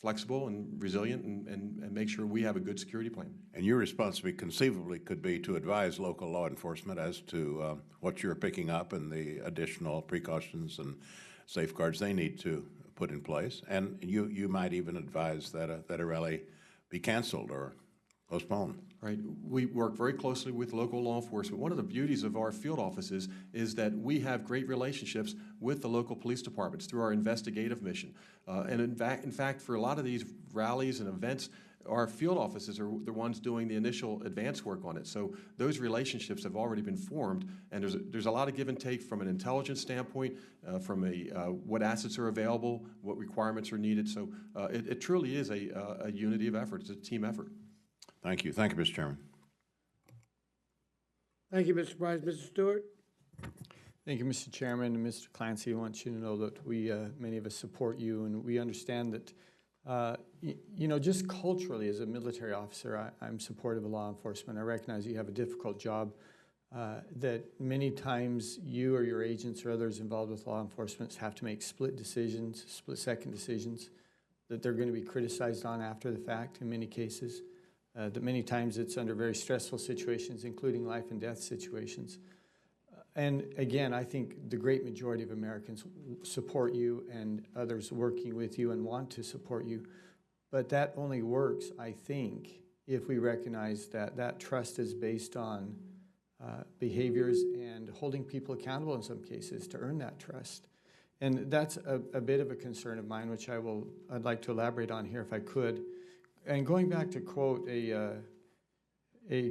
flexible and resilient and make sure we have a good security plan. And your responsibility conceivably could be to advise local law enforcement as to what you're picking up and the additional precautions and safeguards they need to put in place. And you might even advise that a rally be canceled or postponed. Right. We work very closely with local law enforcement. One of the beauties of our field offices is that we have great relationships with the local police departments through our investigative mission. And in fact, for a lot of these rallies and events, our field offices are the ones doing the initial advance work on it. So those relationships have already been formed, and there's a lot of give and take from an intelligence standpoint, from what assets are available, what requirements are needed. So it truly is a unity of effort. It's a team effort. Thank you. Thank you, Mr. Chairman. Thank you, Mr. Price. Mr. Stewart? Thank you, Mr. Chairman. And Mr. Clancy, I want you to know that we, many of us support you, and we understand that, just culturally as a military officer, I'm supportive of law enforcement. I recognize you have a difficult job, that many times you or your agents or others involved with law enforcement have to make split-second decisions that they're going to be criticized on after the fact in many cases. That many times it's under very stressful situations, including life and death situations. And again, I think the great majority of Americans support you and others working with you and want to support you. But that only works, I think, if we recognize that that trust is based on behaviors and holding people accountable in some cases to earn that trust. And that's a bit of a concern of mine, which I'd like to elaborate on here if I could. And going back to quote a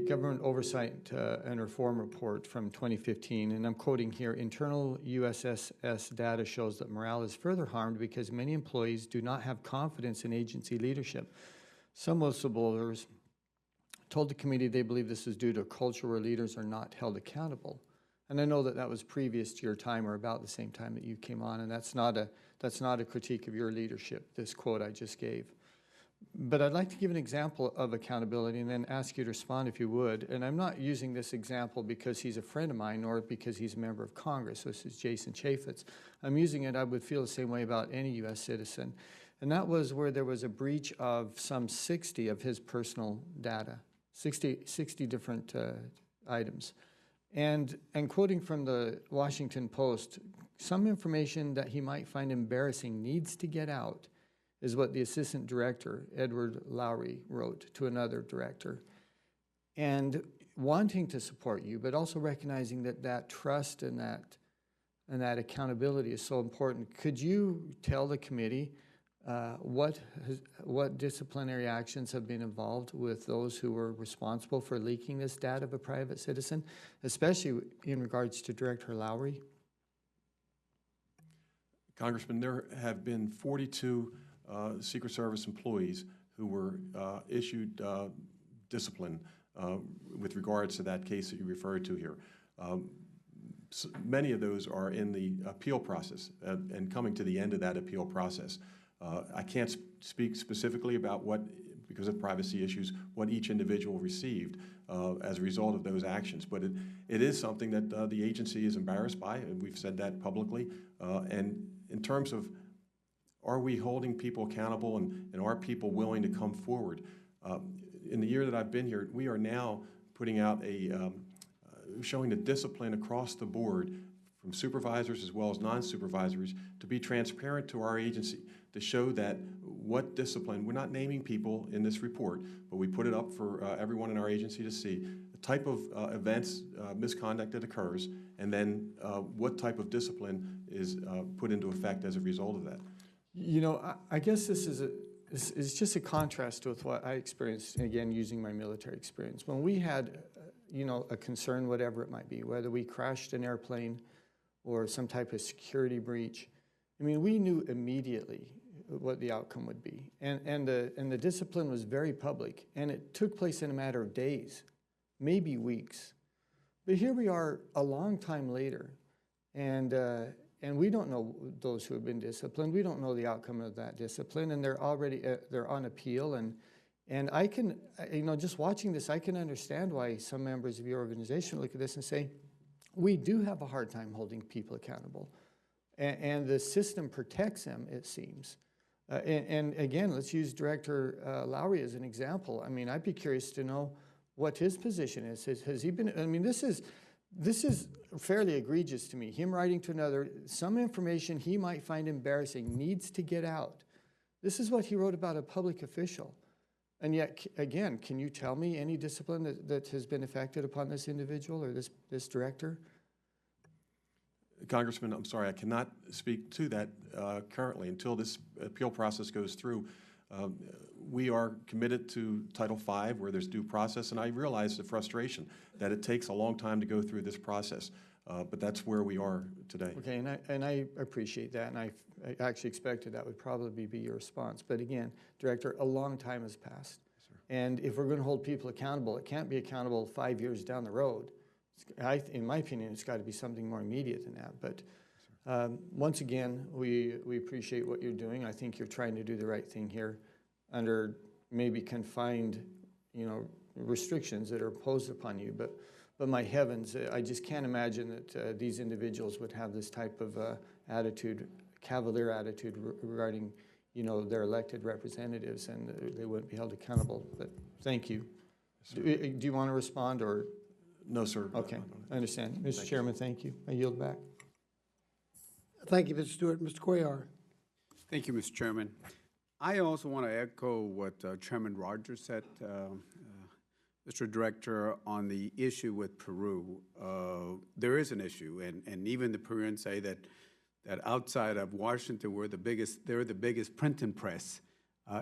government oversight and reform report from 2015, and I'm quoting here, internal USSS data shows that morale is further harmed because many employees do not have confidence in agency leadership. Some whistleblowers told the committee they believe this is due to a culture where leaders are not held accountable. And I know that that was previous to your time or about the same time that you came on, and that's not a critique of your leadership, this quote I just gave. But I'd like to give an example of accountability and then ask you to respond if you would. And I'm not using this example because he's a friend of mine nor because he's a member of Congress. This is Jason Chaffetz. I'm using it, I would feel the same way about any U.S. citizen. And that was where there was a breach of some 60 of his personal data, 60 different items. And quoting from the Washington Post, some information that he might find embarrassing needs to get out, is what the assistant director, Edward Lowry, wrote to another director. And wanting to support you, but also recognizing that that trust and that accountability is so important. Could you tell the committee what disciplinary actions have been involved with those who were responsible for leaking this data of a private citizen, especially in regards to Director Lowry? Congressman, there have been 42 Secret Service employees who were issued discipline with regards to that case that you referred to here. So many of those are in the appeal process and coming to the end of that appeal process. I can't speak specifically about what, because of privacy issues, what each individual received as a result of those actions, but it is something that the agency is embarrassed by, and we've said that publicly. And in terms of are we holding people accountable and are people willing to come forward? In the year that I've been here, we are now putting out showing the discipline across the board from supervisors as well as non-supervisors to be transparent to our agency, to show that what discipline, we're not naming people in this report, but we put it up for everyone in our agency to see the type of events, misconduct that occurs, and then what type of discipline is put into effect as a result of that. You know, I guess this is just a contrast with what I experienced, again, using my military experience. When we had, a concern, whatever it might be, whether we crashed an airplane or some type of security breach. I mean, we knew immediately what the outcome would be. And the discipline was very public, and it took place in a matter of days, maybe weeks. But here we are a long time later, and we don't know those who have been disciplined. We don't know the outcome of that discipline, and they're already they're on appeal. And I can, just watching this, I can understand why some members of your organization look at this and say, we do have a hard time holding people accountable, and the system protects them, it seems. And again, let's use Director Lowry as an example. I mean, I'd be curious to know what his position is. Has he been? I mean, this is fairly egregious to me. Him writing to another, some information he might find embarrassing needs to get out. This is what he wrote about a public official. And yet, again, can you tell me any discipline that has been affected upon this individual or this director? Congressman, I'm sorry, I cannot speak to that currently until this appeal process goes through. We are committed to Title V, where there's due process, and I realize the frustration that it takes a long time to go through this process, but that's where we are today. Okay, and I appreciate that, and I actually expected that would probably be your response. But again, Director, a long time has passed. Yes, and if we're going to hold people accountable, it can't be accountable 5 years down the road. In my opinion, it's got to be something more immediate than that. But once again, we appreciate what you're doing. I think you're trying to do the right thing here under maybe confined, restrictions that are imposed upon you. But my heavens, I just can't imagine that these individuals would have this type of attitude, cavalier attitude regarding, their elected representatives, and they wouldn't be held accountable. But thank you. Yes, do you want to respond or? No, sir. Okay, I understand. Mr. Chairman, thank you. I yield back. Thank you, Mr. Stewart. Mr. Cuellar. Thank you, Mr. Chairman. I also want to echo what Chairman Rogers said, Mr. Director, on the issue with Peru. There is an issue, and even the Peruvians say that outside of Washington, they're the biggest printing press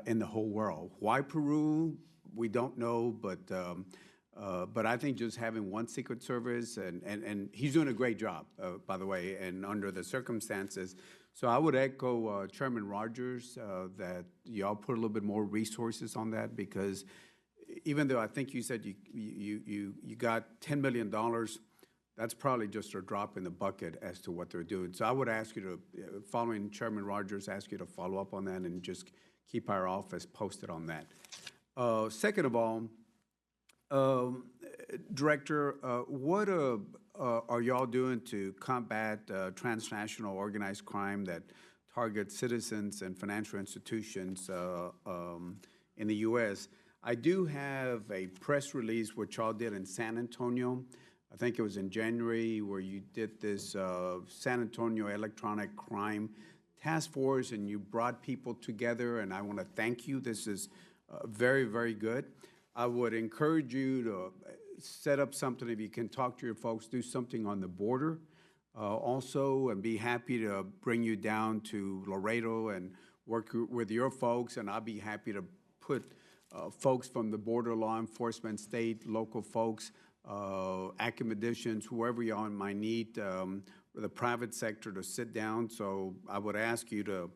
in the whole world. Why Peru? We don't know, but I think just having one Secret Service, and he's doing a great job, by the way, and under the circumstances. So I would echo Chairman Rogers that y'all put a little bit more resources on that, because even though I think you said you got $10 million, that's probably just a drop in the bucket as to what they're doing. So I would ask you to, following Chairman Rogers, ask you to follow up on that and just keep our office posted on that. Second of all, Director, what are y'all doing to combat transnational organized crime that targets citizens and financial institutions in the U.S.? I do have a press release which y'all did in San Antonio. I think it was in January, where you did this San Antonio Electronic Crime Task Force, and you brought people together, and I want to thank you. This is very, very good. I would encourage you to set up something, if you can talk to your folks, do something on the border also, and be happy to bring you down to Laredo and work with your folks, and I'll be happy to put folks from the border law enforcement, state, local folks, academicians, whoever y'all might need, the private sector to sit down. So I would ask you to,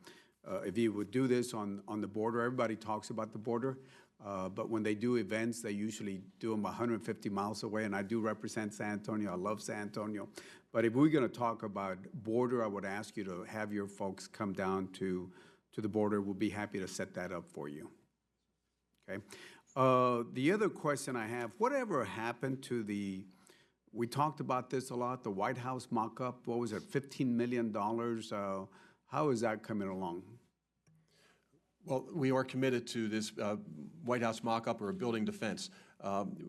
if you would do this on the border. Everybody talks about the border. But when they do events, they usually do them 150 miles away, and I do represent San Antonio. I love San Antonio. But if we're going to talk about border, I would ask you to have your folks come down to the border. We'll be happy to set that up for you. Okay. The other question I have, whatever happened to we talked about this a lot, the White House mock-up, what was it, $15 million? How is that coming along? Well, we are committed to this White House mock-up or a building defense.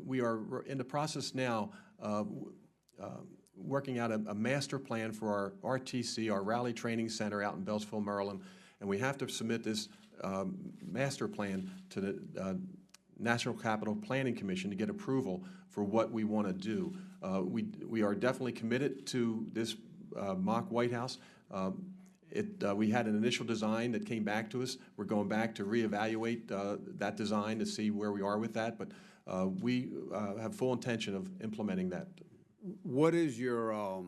We are in the process now working out a master plan for our RTC, our Rally Training Center out in Beltsville, Maryland, and we have to submit this master plan to the National Capital Planning Commission to get approval for what we want to do. We are definitely committed to this mock White House. We had an initial design that came back to us. We're going back to reevaluate that design to see where we are with that, but we have full intention of implementing that. What is your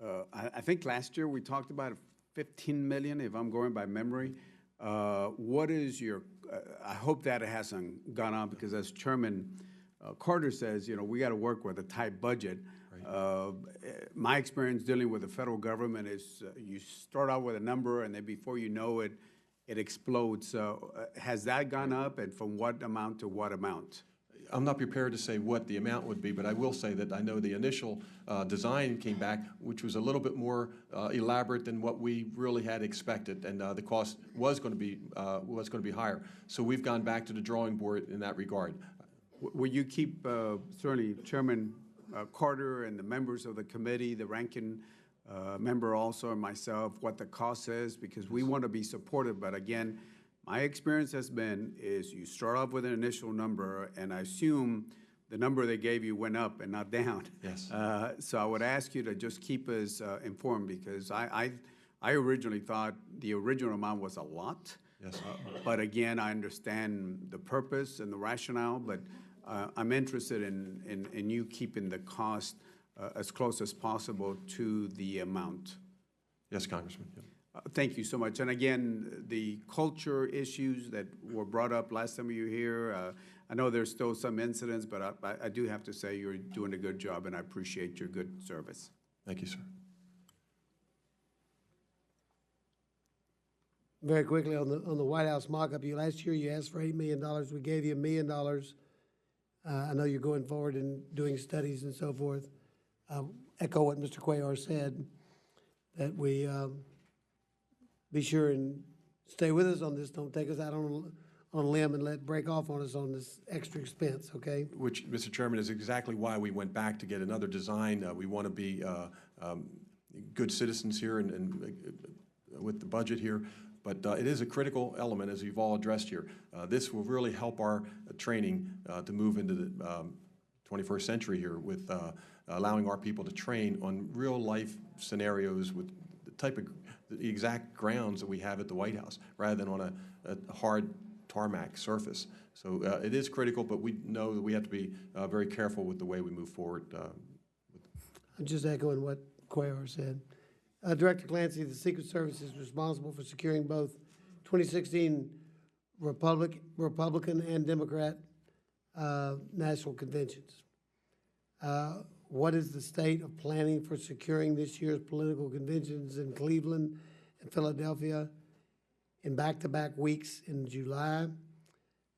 I think last year we talked about 15 million, if I'm going by memory. What is your, I hope that it hasn't gone on, because as Chairman Carter says, you know, we got to work with a tight budget. My experience dealing with the federal government is you start out with a number, and then before you know it, it explodes. So has that gone up, and from what amount to what amount? I'm not prepared to say what the amount would be, but I will say that I know the initial design came back, which was a little bit more elaborate than what we really had expected, and the cost was going to be higher. So we've gone back to the drawing board in that regard. Will you keep, certainly Chairman Carter and the members of the committee, the ranking member also, and myself, what the cost is? Because we want to be supportive, but again, my experience has been is you start off with an initial number, and I assume the number they gave you went up and not down. Yes. So I would ask you to just keep us informed, because I originally thought the original amount was a lot. Yes. But again, I understand the purpose and the rationale, but I'm interested in you keeping the cost as close as possible to the amount. Yes, Congressman. Yeah. Thank you so much. And again, the culture issues that were brought up last time you were here, I know there's still some incidents, but I do have to say you're doing a good job, and I appreciate your good service. Thank you, sir. Very quickly on the White House mock-up, last year you asked for $8 million. We gave you $1 million. I know you're going forward and doing studies and so forth. Echo what Mr. Cuellar said, that we be sure and stay with us on this. Don't take us out on a limb and break off on us on this extra expense, okay? Which, Mr. Chairman, is exactly why we went back to get another design. We want to be good citizens here and with the budget here. But it is a critical element, as you've all addressed here. This will really help our training to move into the 21st century here with allowing our people to train on real-life scenarios with the exact grounds that we have at the White House, rather than on a hard tarmac surface. So it is critical, but we know that we have to be very careful with the way we move forward. I'm just echoing what Cuellar said. Director Clancy, the Secret Service is responsible for securing both 2016 Republican and Democrat national conventions. What is the state of planning for securing this year's political conventions in Cleveland and Philadelphia in back-to-back weeks in July?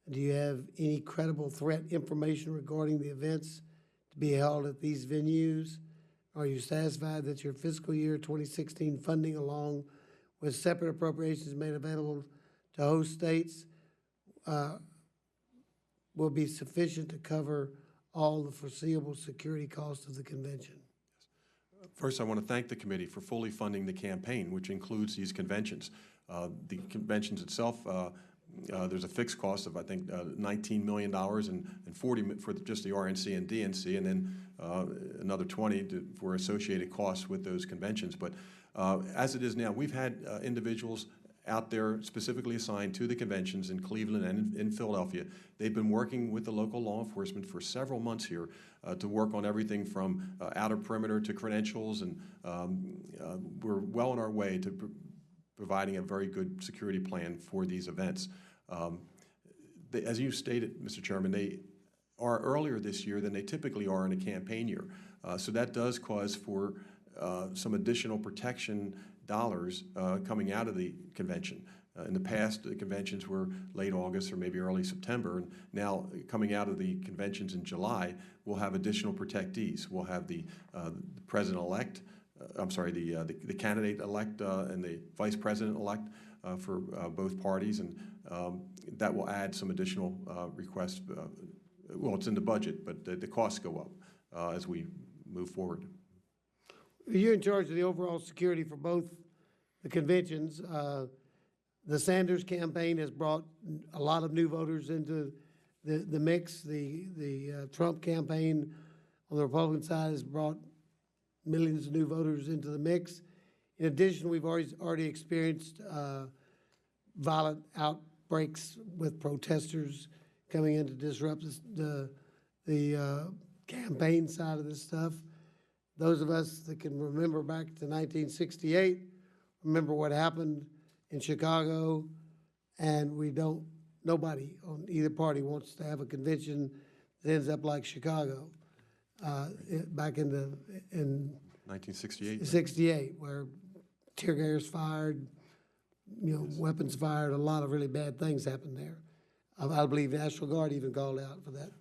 Do you have any credible threat information regarding the events to be held at these venues? Are you satisfied that your fiscal year 2016 funding, along with separate appropriations made available to host states, will be sufficient to cover all the foreseeable security costs of the convention? First, I want to thank the committee for fully funding the campaign, which includes these conventions. The conventions itself, there's a fixed cost of, I think, $19 million and $40 for just the RNC and DNC, and then another 20 for associated costs with those conventions. But as it is now, we've had individuals out there specifically assigned to the conventions in Cleveland and in Philadelphia. They've been working with the local law enforcement for several months here to work on everything from outer perimeter to credentials, and we're well on our way to providing a very good security plan for these events. As you stated, Mr. Chairman, they are earlier this year than they typically are in a campaign year. So that does cause for some additional protection dollars coming out of the convention. In the past, the conventions were late August or maybe early September, and now coming out of the conventions in July, we'll have additional protectees. We'll have the president-elect, the candidate-elect and the vice president-elect for both parties, and that will add some additional requests. Well, it's in the budget, but the costs go up as we move forward. You're in charge of the overall security for both the conventions. The Sanders campaign has brought a lot of new voters into the mix. The Trump campaign on the Republican side has brought millions of new voters into the mix. In addition, we've already experienced violent outbreaks with protesters coming in to disrupt the campaign side of this stuff. those of us that can remember back to 1968, remember what happened in Chicago, and nobody on either party wants to have a convention that ends up like Chicago, back in 1968. 68, where tear gas fired, weapons fired, a lot of really bad things happened there. I believe National Guard even called out for that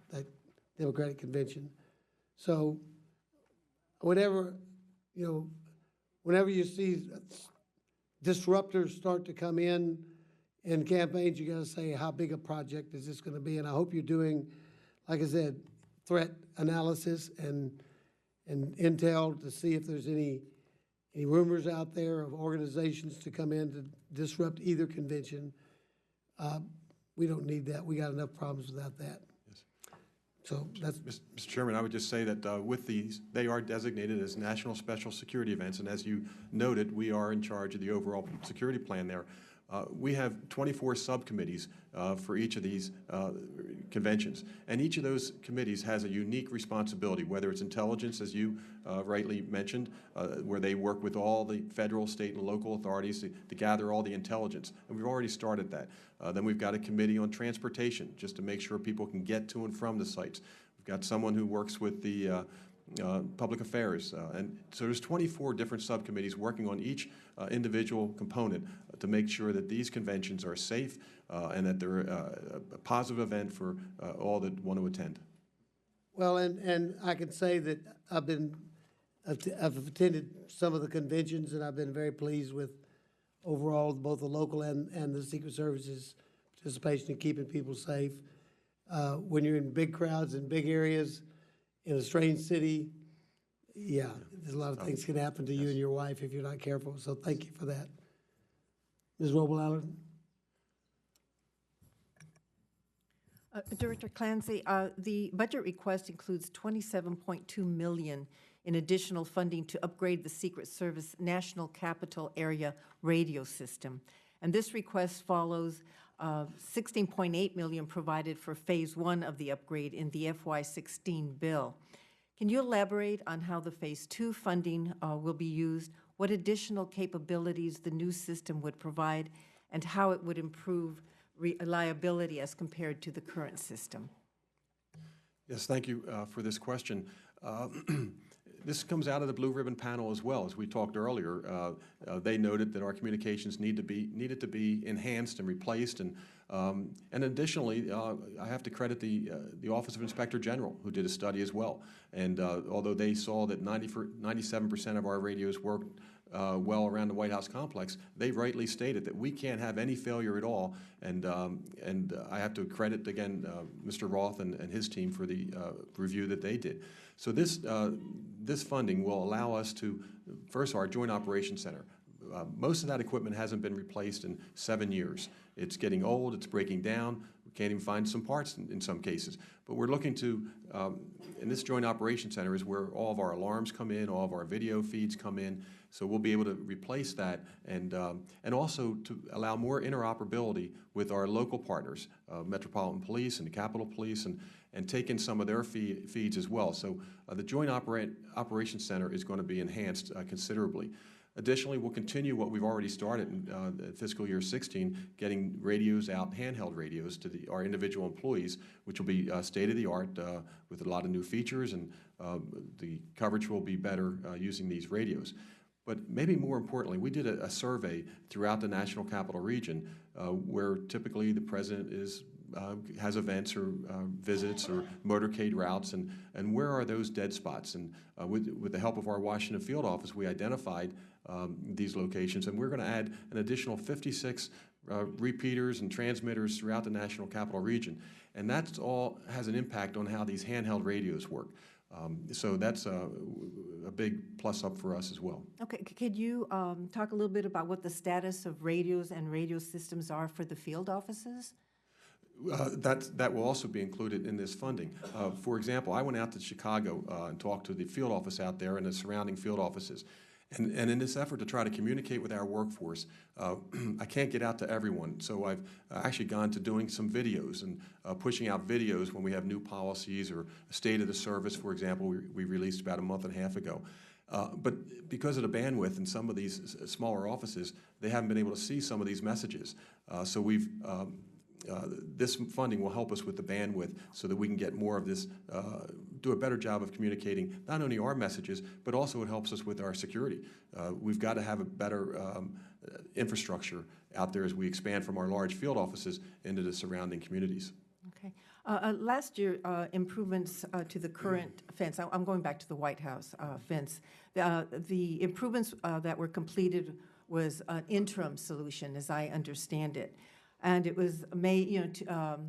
Democratic convention. So whenever you see disruptors start to come in campaigns, you got to say, how big a project is this going to be? And I hope you're doing, like I said, threat analysis and intel to see if there's any rumors out there of organizations to come in to disrupt either convention. We don't need that. We got enough problems without that. Yes. So that's. Mr. Chairman, I would just say that with these, they are designated as national special security events, and as you noted, we are in charge of the overall security plan there. We have 24 subcommittees for each of these conventions, and each of those committees has a unique responsibility, whether it's intelligence, as you rightly mentioned, where they work with all the federal, state, and local authorities to gather all the intelligence, and we've already started that. Then we've got a committee on transportation, just to make sure people can get to and from the sites. We've got someone who works with the public affairs, and so there's 24 different subcommittees working on each individual component to make sure that these conventions are safe and that they're a positive event for all that want to attend. Well, and I can say that I've attended some of the conventions, and I've been very pleased with overall both the local and the Secret Service's participation in keeping people safe. When you're in big crowds in big areas in a strange city, yeah, there's a lot of things can happen to you and your wife if you're not careful. So thank you for that. Ms. Roble-Allard? Director Clancy, the budget request includes $27.2 million in additional funding to upgrade the Secret Service National Capital Area radio system. And this request follows $16.8 million provided for Phase 1 of the upgrade in the FY16 bill. Can you elaborate on how the Phase 2 funding will be used, what additional capabilities the new system would provide, and how it would improve reliability as compared to the current system? Yes, thank you for this question. This comes out of the Blue Ribbon panel as well. As we talked earlier, they noted that our communications needed to be enhanced and replaced, and additionally, I have to credit the Office of Inspector General, who did a study as well. And although they saw that 97% of our radios worked well around the White House complex, they rightly stated that we can't have any failure at all. And I have to credit again Mr. Roth and his team for the review that they did. So this funding will allow us to, first, our Joint Operations Center. Most of that equipment hasn't been replaced in 7 years. It's getting old, it's breaking down, we can't even find some parts in some cases. But we're looking to, and this Joint Operations Center is where all of our alarms come in, all of our video feeds come in, so we'll be able to replace that and also to allow more interoperability with our local partners, Metropolitan Police and the Capitol Police, and take in some of their feeds as well. So the Joint Operations Center is going to be enhanced considerably. Additionally, we'll continue what we've already started in fiscal year 16, getting radios out, handheld radios, to our individual employees, which will be state-of-the-art with a lot of new features, and the coverage will be better using these radios. But maybe more importantly, we did a survey throughout the National Capital Region where typically the president has events or visits or motorcade routes, and where are those dead spots? And with the help of our Washington field office, we identified these locations, and we're going to add an additional 56 repeaters and transmitters throughout the National Capital Region. And that all has an impact on how these handheld radios work. So that's a big plus up for us as well. Okay, could you talk a little bit about what the status of radios and radio systems are for the field offices? That will also be included in this funding. For example, I went out to Chicago and talked to the field office out there and the surrounding field offices. And in this effort to try to communicate with our workforce, I can't get out to everyone. So I've actually gone to doing some videos and pushing out videos when we have new policies or a state of the service, for example, we released about a month and a half ago. But because of the bandwidth in some of these smaller offices, they haven't been able to see some of these messages. So we've this funding will help us with the bandwidth so that we can get more of this, do a better job of communicating not only our messages, but also it helps us with our security. We've got to have a better infrastructure out there as we expand from our large field offices into the surrounding communities. Okay. Last year, improvements to the current fence, I'm going back to the White House fence. The improvements that were completed was an interim solution, as I understand it. And it was made,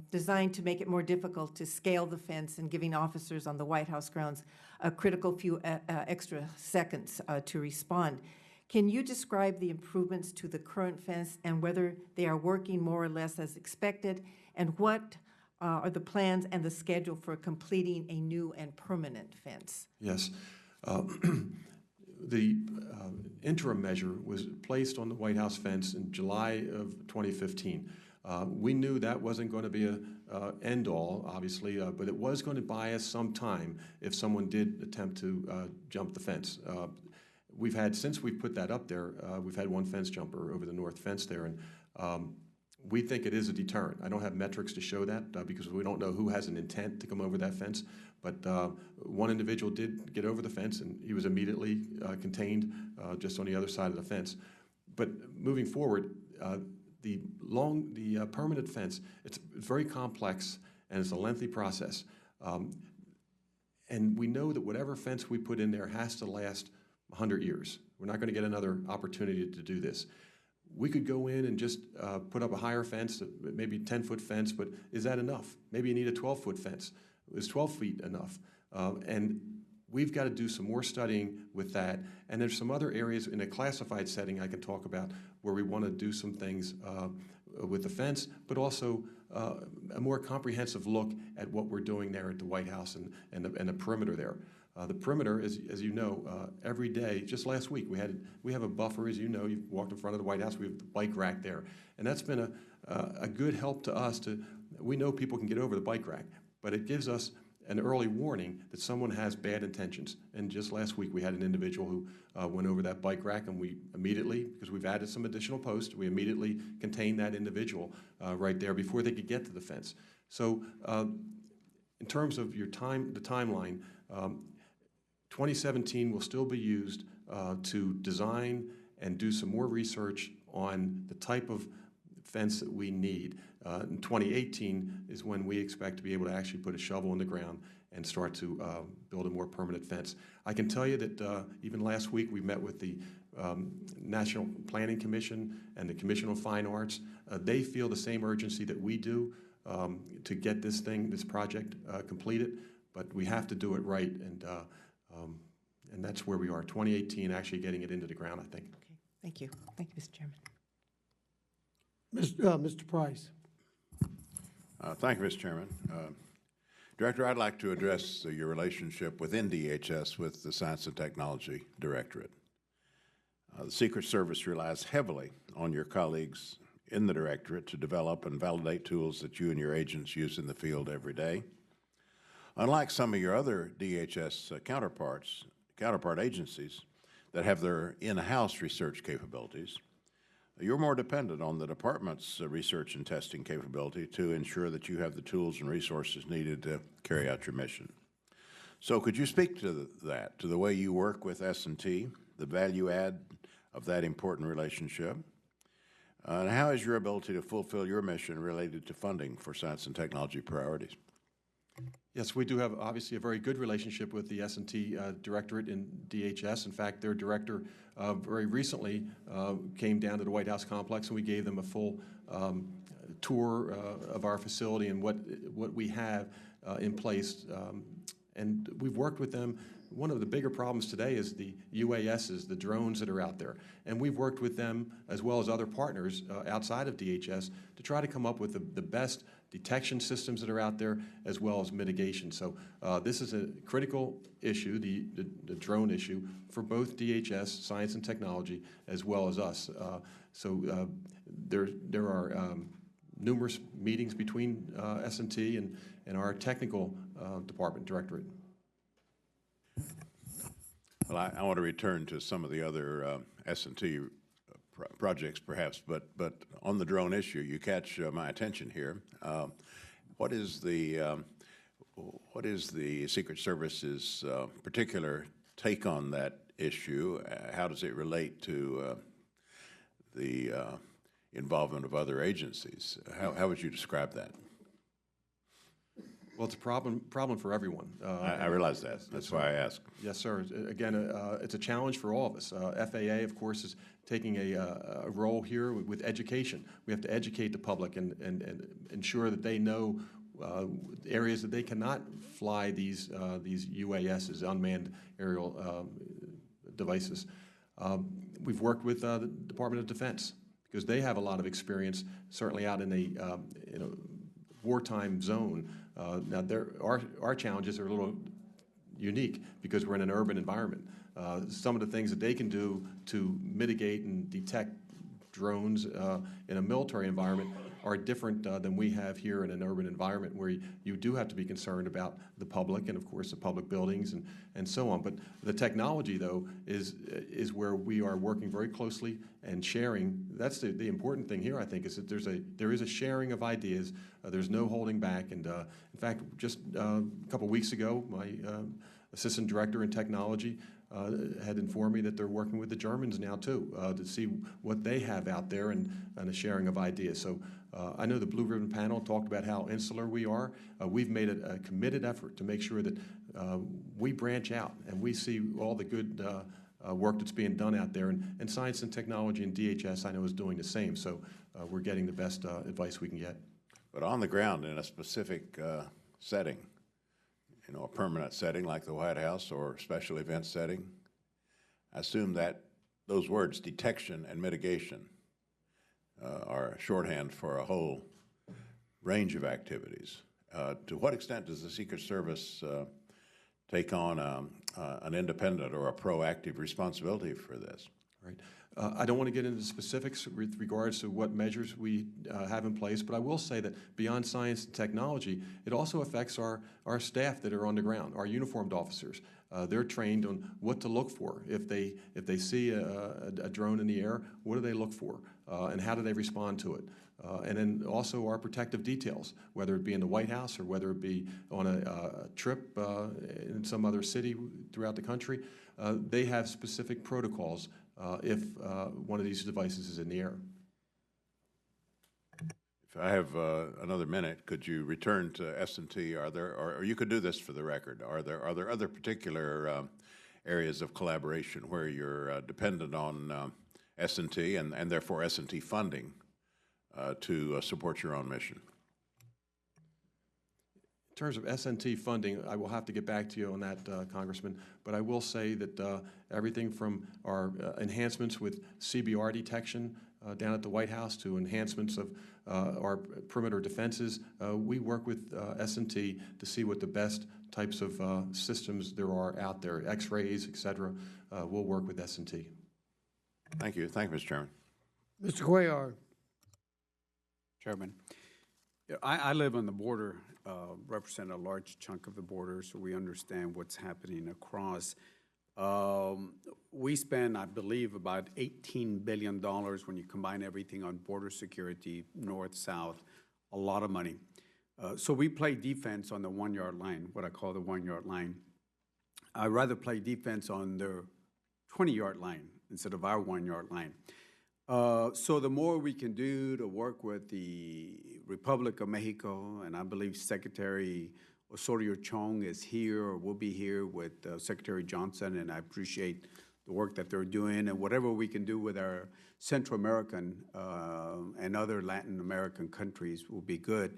designed to make it more difficult to scale the fence and giving officers on the White House grounds a critical few extra seconds to respond. Can you describe the improvements to the current fence and whether they are working more or less as expected? And what are the plans and the schedule for completing a new and permanent fence? Yes. The interim measure was placed on the White House fence in July of 2015. We knew that wasn't going to be an end-all, obviously, but it was going to buy us some time if someone did attempt to jump the fence. We've had, since we've put that up there, we've had one fence jumper over the north fence there, and we think it is a deterrent. I don't have metrics to show that because we don't know who has an intent to come over that fence, but one individual did get over the fence and he was immediately contained just on the other side of the fence. But moving forward, the permanent fence, it's very complex and it's a lengthy process. And we know that whatever fence we put in there has to last 100 years. We're not going to get another opportunity to do this. We could go in and just put up a higher fence, maybe 10-foot fence, but is that enough? Maybe you need a 12-foot fence. Is 12 feet enough? And we've got to do some more studying with that. And there's some other areas in a classified setting I can talk about where we want to do some things with the fence, but also a more comprehensive look at what we're doing there at the White House and the perimeter there. The perimeter, as you know, every day, just last week, we have a buffer, as you know, you walked in front of the White House, we have the bike rack there. And that's been a good help to us we know people can get over the bike rack, but it gives us an early warning that someone has bad intentions. And just last week, we had an individual who went over that bike rack, and we immediately, because we've added some additional posts, we immediately contained that individual right there before they could get to the fence. So in terms of the timeline, 2017 will still be used to design and do some more research on the type of fence that we need. In 2018 is when we expect to be able to actually put a shovel in the ground and start to build a more permanent fence. I can tell you that even last week we met with the National Planning Commission and the Commission on Fine Arts. They feel the same urgency that we do to get this project completed, but we have to do it right, and that's where we are, 2018, actually getting it into the ground, I think. Okay, thank you. Thank you, Mr. Chairman. Mr. Price. Thank you, Mr. Chairman. Director, I'd like to address your relationship within DHS with the Science and Technology Directorate. The Secret Service relies heavily on your colleagues in the Directorate to develop and validate tools that you and your agents use in the field every day. Unlike some of your other DHS counterpart agencies that have their in-house research capabilities, you're more dependent on the department's research and testing capability to ensure that you have the tools and resources needed to carry out your mission. So could you speak to that, to the way you work with S&T, the value add of that important relationship, and how is your ability to fulfill your mission related to funding for science and technology priorities? Yes, we do have obviously a very good relationship with the S&T Directorate in DHS. In fact, their director very recently came down to the White House complex, and we gave them a full tour of our facility and what we have in place. And we've worked with them. One of the bigger problems today is the UASs, the drones that are out there. And we've worked with them, as well as other partners outside of DHS, to try to come up with the best detection systems that are out there, as well as mitigation. So this is a critical issue, the drone issue, for both DHS, science and technology, as well as us. There are numerous meetings between S&T and our technical department directorate. Well, I want to return to some of the other S&T projects, perhaps, but on the drone issue, you catch my attention here. What is the Secret Service's particular take on that issue? How does it relate to the involvement of other agencies? How would you describe that? Well, it's a problem for everyone. I realize that. That's why I asked. Yes, sir. Again, it's a challenge for all of us. FAA, of course, is taking a role here with education. We have to educate the public and ensure that they know areas that they cannot fly these UASs, unmanned aerial devices. We've worked with the Department of Defense because they have a lot of experience, certainly out in a wartime zone. Now, our challenges are a little unique because we're in an urban environment. Some of the things that they can do to mitigate and detect drones in a military environment are different than we have here in an urban environment where you do have to be concerned about the public and, of course, the public buildings and so on. But the technology, though, is where we are working very closely and sharing. That's the important thing here, I think, is that there is a sharing of ideas. There's no holding back. And, in fact, just a couple weeks ago, my assistant director in technology had informed me that they're working with the Germans now, too, to see what they have out there and a sharing of ideas. So I know the Blue Ribbon Panel talked about how insular we are. We've made a committed effort to make sure that we branch out and we see all the good work that's being done out there. And science and technology and DHS, I know, is doing the same. So we're getting the best advice we can get. But on the ground in a specific setting, a permanent setting like the White House or special event setting, I assume that those words, detection and mitigation, are shorthand for a whole range of activities. To what extent does the Secret Service take on an independent or a proactive responsibility for this? Right. I don't want to get into specifics with regards to what measures we have in place, but I will say that beyond science and technology, it also affects our staff that are on the ground, our uniformed officers. They're trained on what to look for. If they see a drone in the air, what do they look for, and how do they respond to it? And then also our protective details, whether it be in the White House or whether it be on a trip in some other city throughout the country, they have specific protocols if one of these devices is in the air. If I have another minute, could you return to S&T? Or you could do this for the record. Are there other particular areas of collaboration where you're dependent on S&T and therefore S&T funding to support your own mission? In terms of S&T funding, I will have to get back to you on that, Congressman, but I will say that everything from our enhancements with CBR detection down at the White House to enhancements of our perimeter defenses, we work with S&T to see what the best types of systems there are out there, X-rays, et cetera. We'll work with S&T. Thank you. Thank you, Mr. Chairman. Mr. Cuellar. Chairman, I live on the border, represent a large chunk of the border, so we understand what's happening across. We spend, I believe, about $18 billion when you combine everything on border security, north, south, a lot of money. So we play defense on the 1 yard line, what I call the 1 yard line. I'd rather play defense on the 20 yard line instead of our 1 yard line. So the more we can do to work with the Republic of Mexico, and I believe Secretary Osorio Chong is here or will be here with Secretary Johnson, and I appreciate the work that they're doing, and whatever we can do with our Central American and other Latin American countries will be good.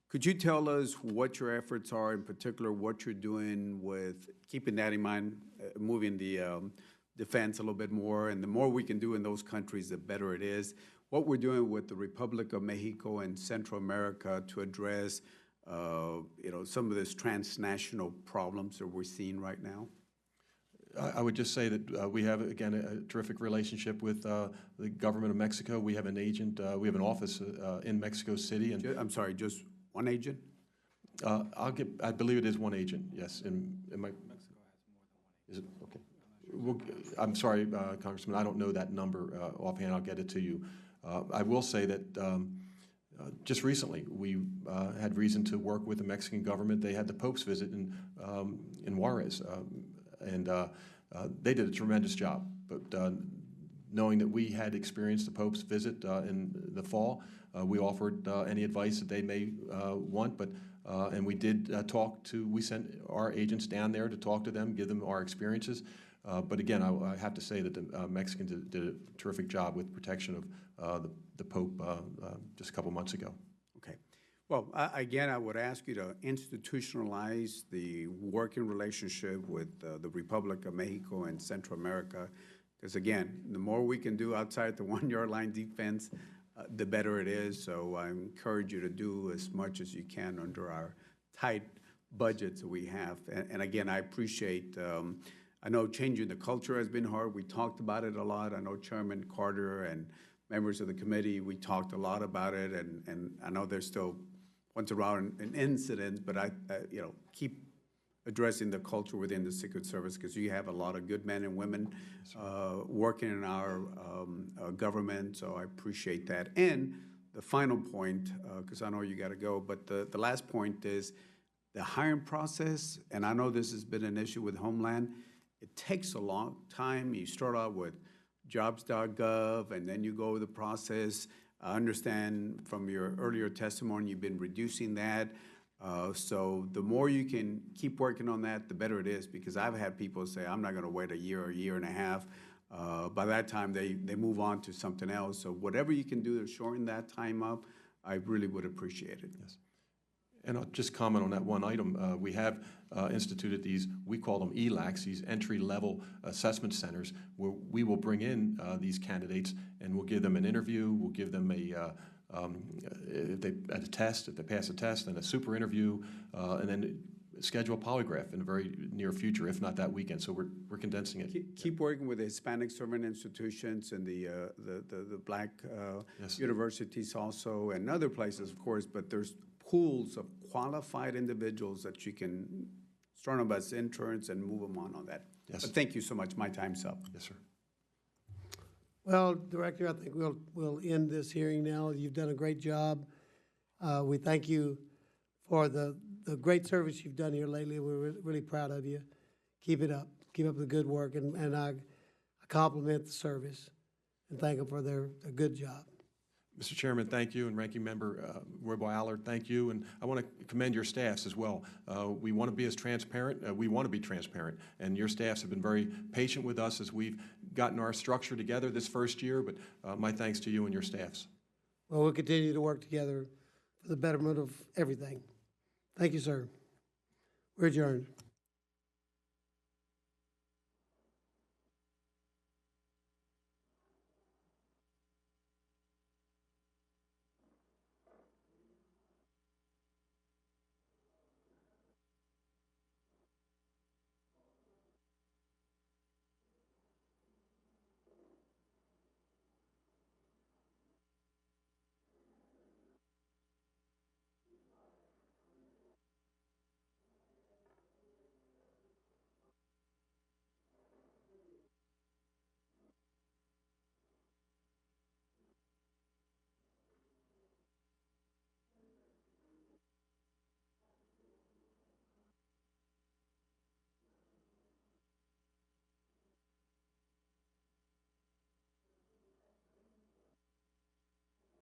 Could you tell us what your efforts are, in particular what you're doing with keeping that in mind, moving the defense a little bit more, and the more we can do in those countries, the better it is. what we're doing with the Republic of Mexico and Central America to address, some of this transnational problems that we're seeing right now? I would just say that we have, again, a terrific relationship with the government of Mexico. We have an agent, we have an office in Mexico City. And I'm sorry, just one agent? I believe it is one agent, yes. Mexico has more than one agent. Is it? Okay. Well, I'm sorry, Congressman, I don't know that number offhand. I'll get it to you. I will say that just recently we had reason to work with the Mexican government. They had the Pope's visit in Juarez, and they did a tremendous job. But knowing that we had experienced the Pope's visit in the fall, we offered any advice that they may want. But and we did we sent our agents down there to talk to them, give them our experiences. But again, I have to say that the Mexicans did a terrific job with protection of the Pope just a couple months ago. Okay. Well, again, I would ask you to institutionalize the working relationship with the Republic of Mexico and Central America, because again, the more we can do outside the one-yard line defense, the better it is. So I encourage you to do as much as you can under our tight budgets that we have. And again, I appreciate, I know changing the culture has been hard. We talked about it a lot. I know Chairman Carter and members of the committee, we talked a lot about it. And I know there's still once around an incident, but I keep addressing the culture within the Secret Service, because you have a lot of good men and women working in our government, so I appreciate that. And the final point, because I know you got to go, but the last point is the hiring process, and I know this has been an issue with Homeland. It takes a long time. You start out with jobs.gov, and then you go through the process. I understand from your earlier testimony you've been reducing that. So the more you can keep working on that, the better it is, because I've had people say, I'm not going to wait a year and a half. By that time, they move on to something else. So whatever you can do to shorten that time up, I really would appreciate it. Yes. And I'll just comment on that one item. We have instituted these, we call them ELACs, these entry-level assessment centers, where we will bring in these candidates and we'll give them an interview, we'll give them if they pass a test, then a super interview, and then schedule a polygraph in the very near future, if not that weekend. So we're condensing it. Keep working with the Hispanic serving institutions and the black Yes. universities also, and other places, of course. But there's pools of qualified individuals that you can start them as interns and move them on that. Yes. But thank you so much. My time's up. Yes, sir. Well, Director, I think we'll end this hearing now. You've done a great job. We thank you for the great service you've done here lately. We're really proud of you. Keep it up. Keep up the good work, and I compliment the service and thank them for their good job. Mr. Chairman, thank you, and Ranking Member Roybal Allard, thank you, and I want to commend your staffs as well. We want to be as transparent. We want to be transparent, and your staffs have been very patient with us as we've gotten our structure together this first year, but my thanks to you and your staffs. Well, we'll continue to work together for the betterment of everything. Thank you, sir. We're adjourned.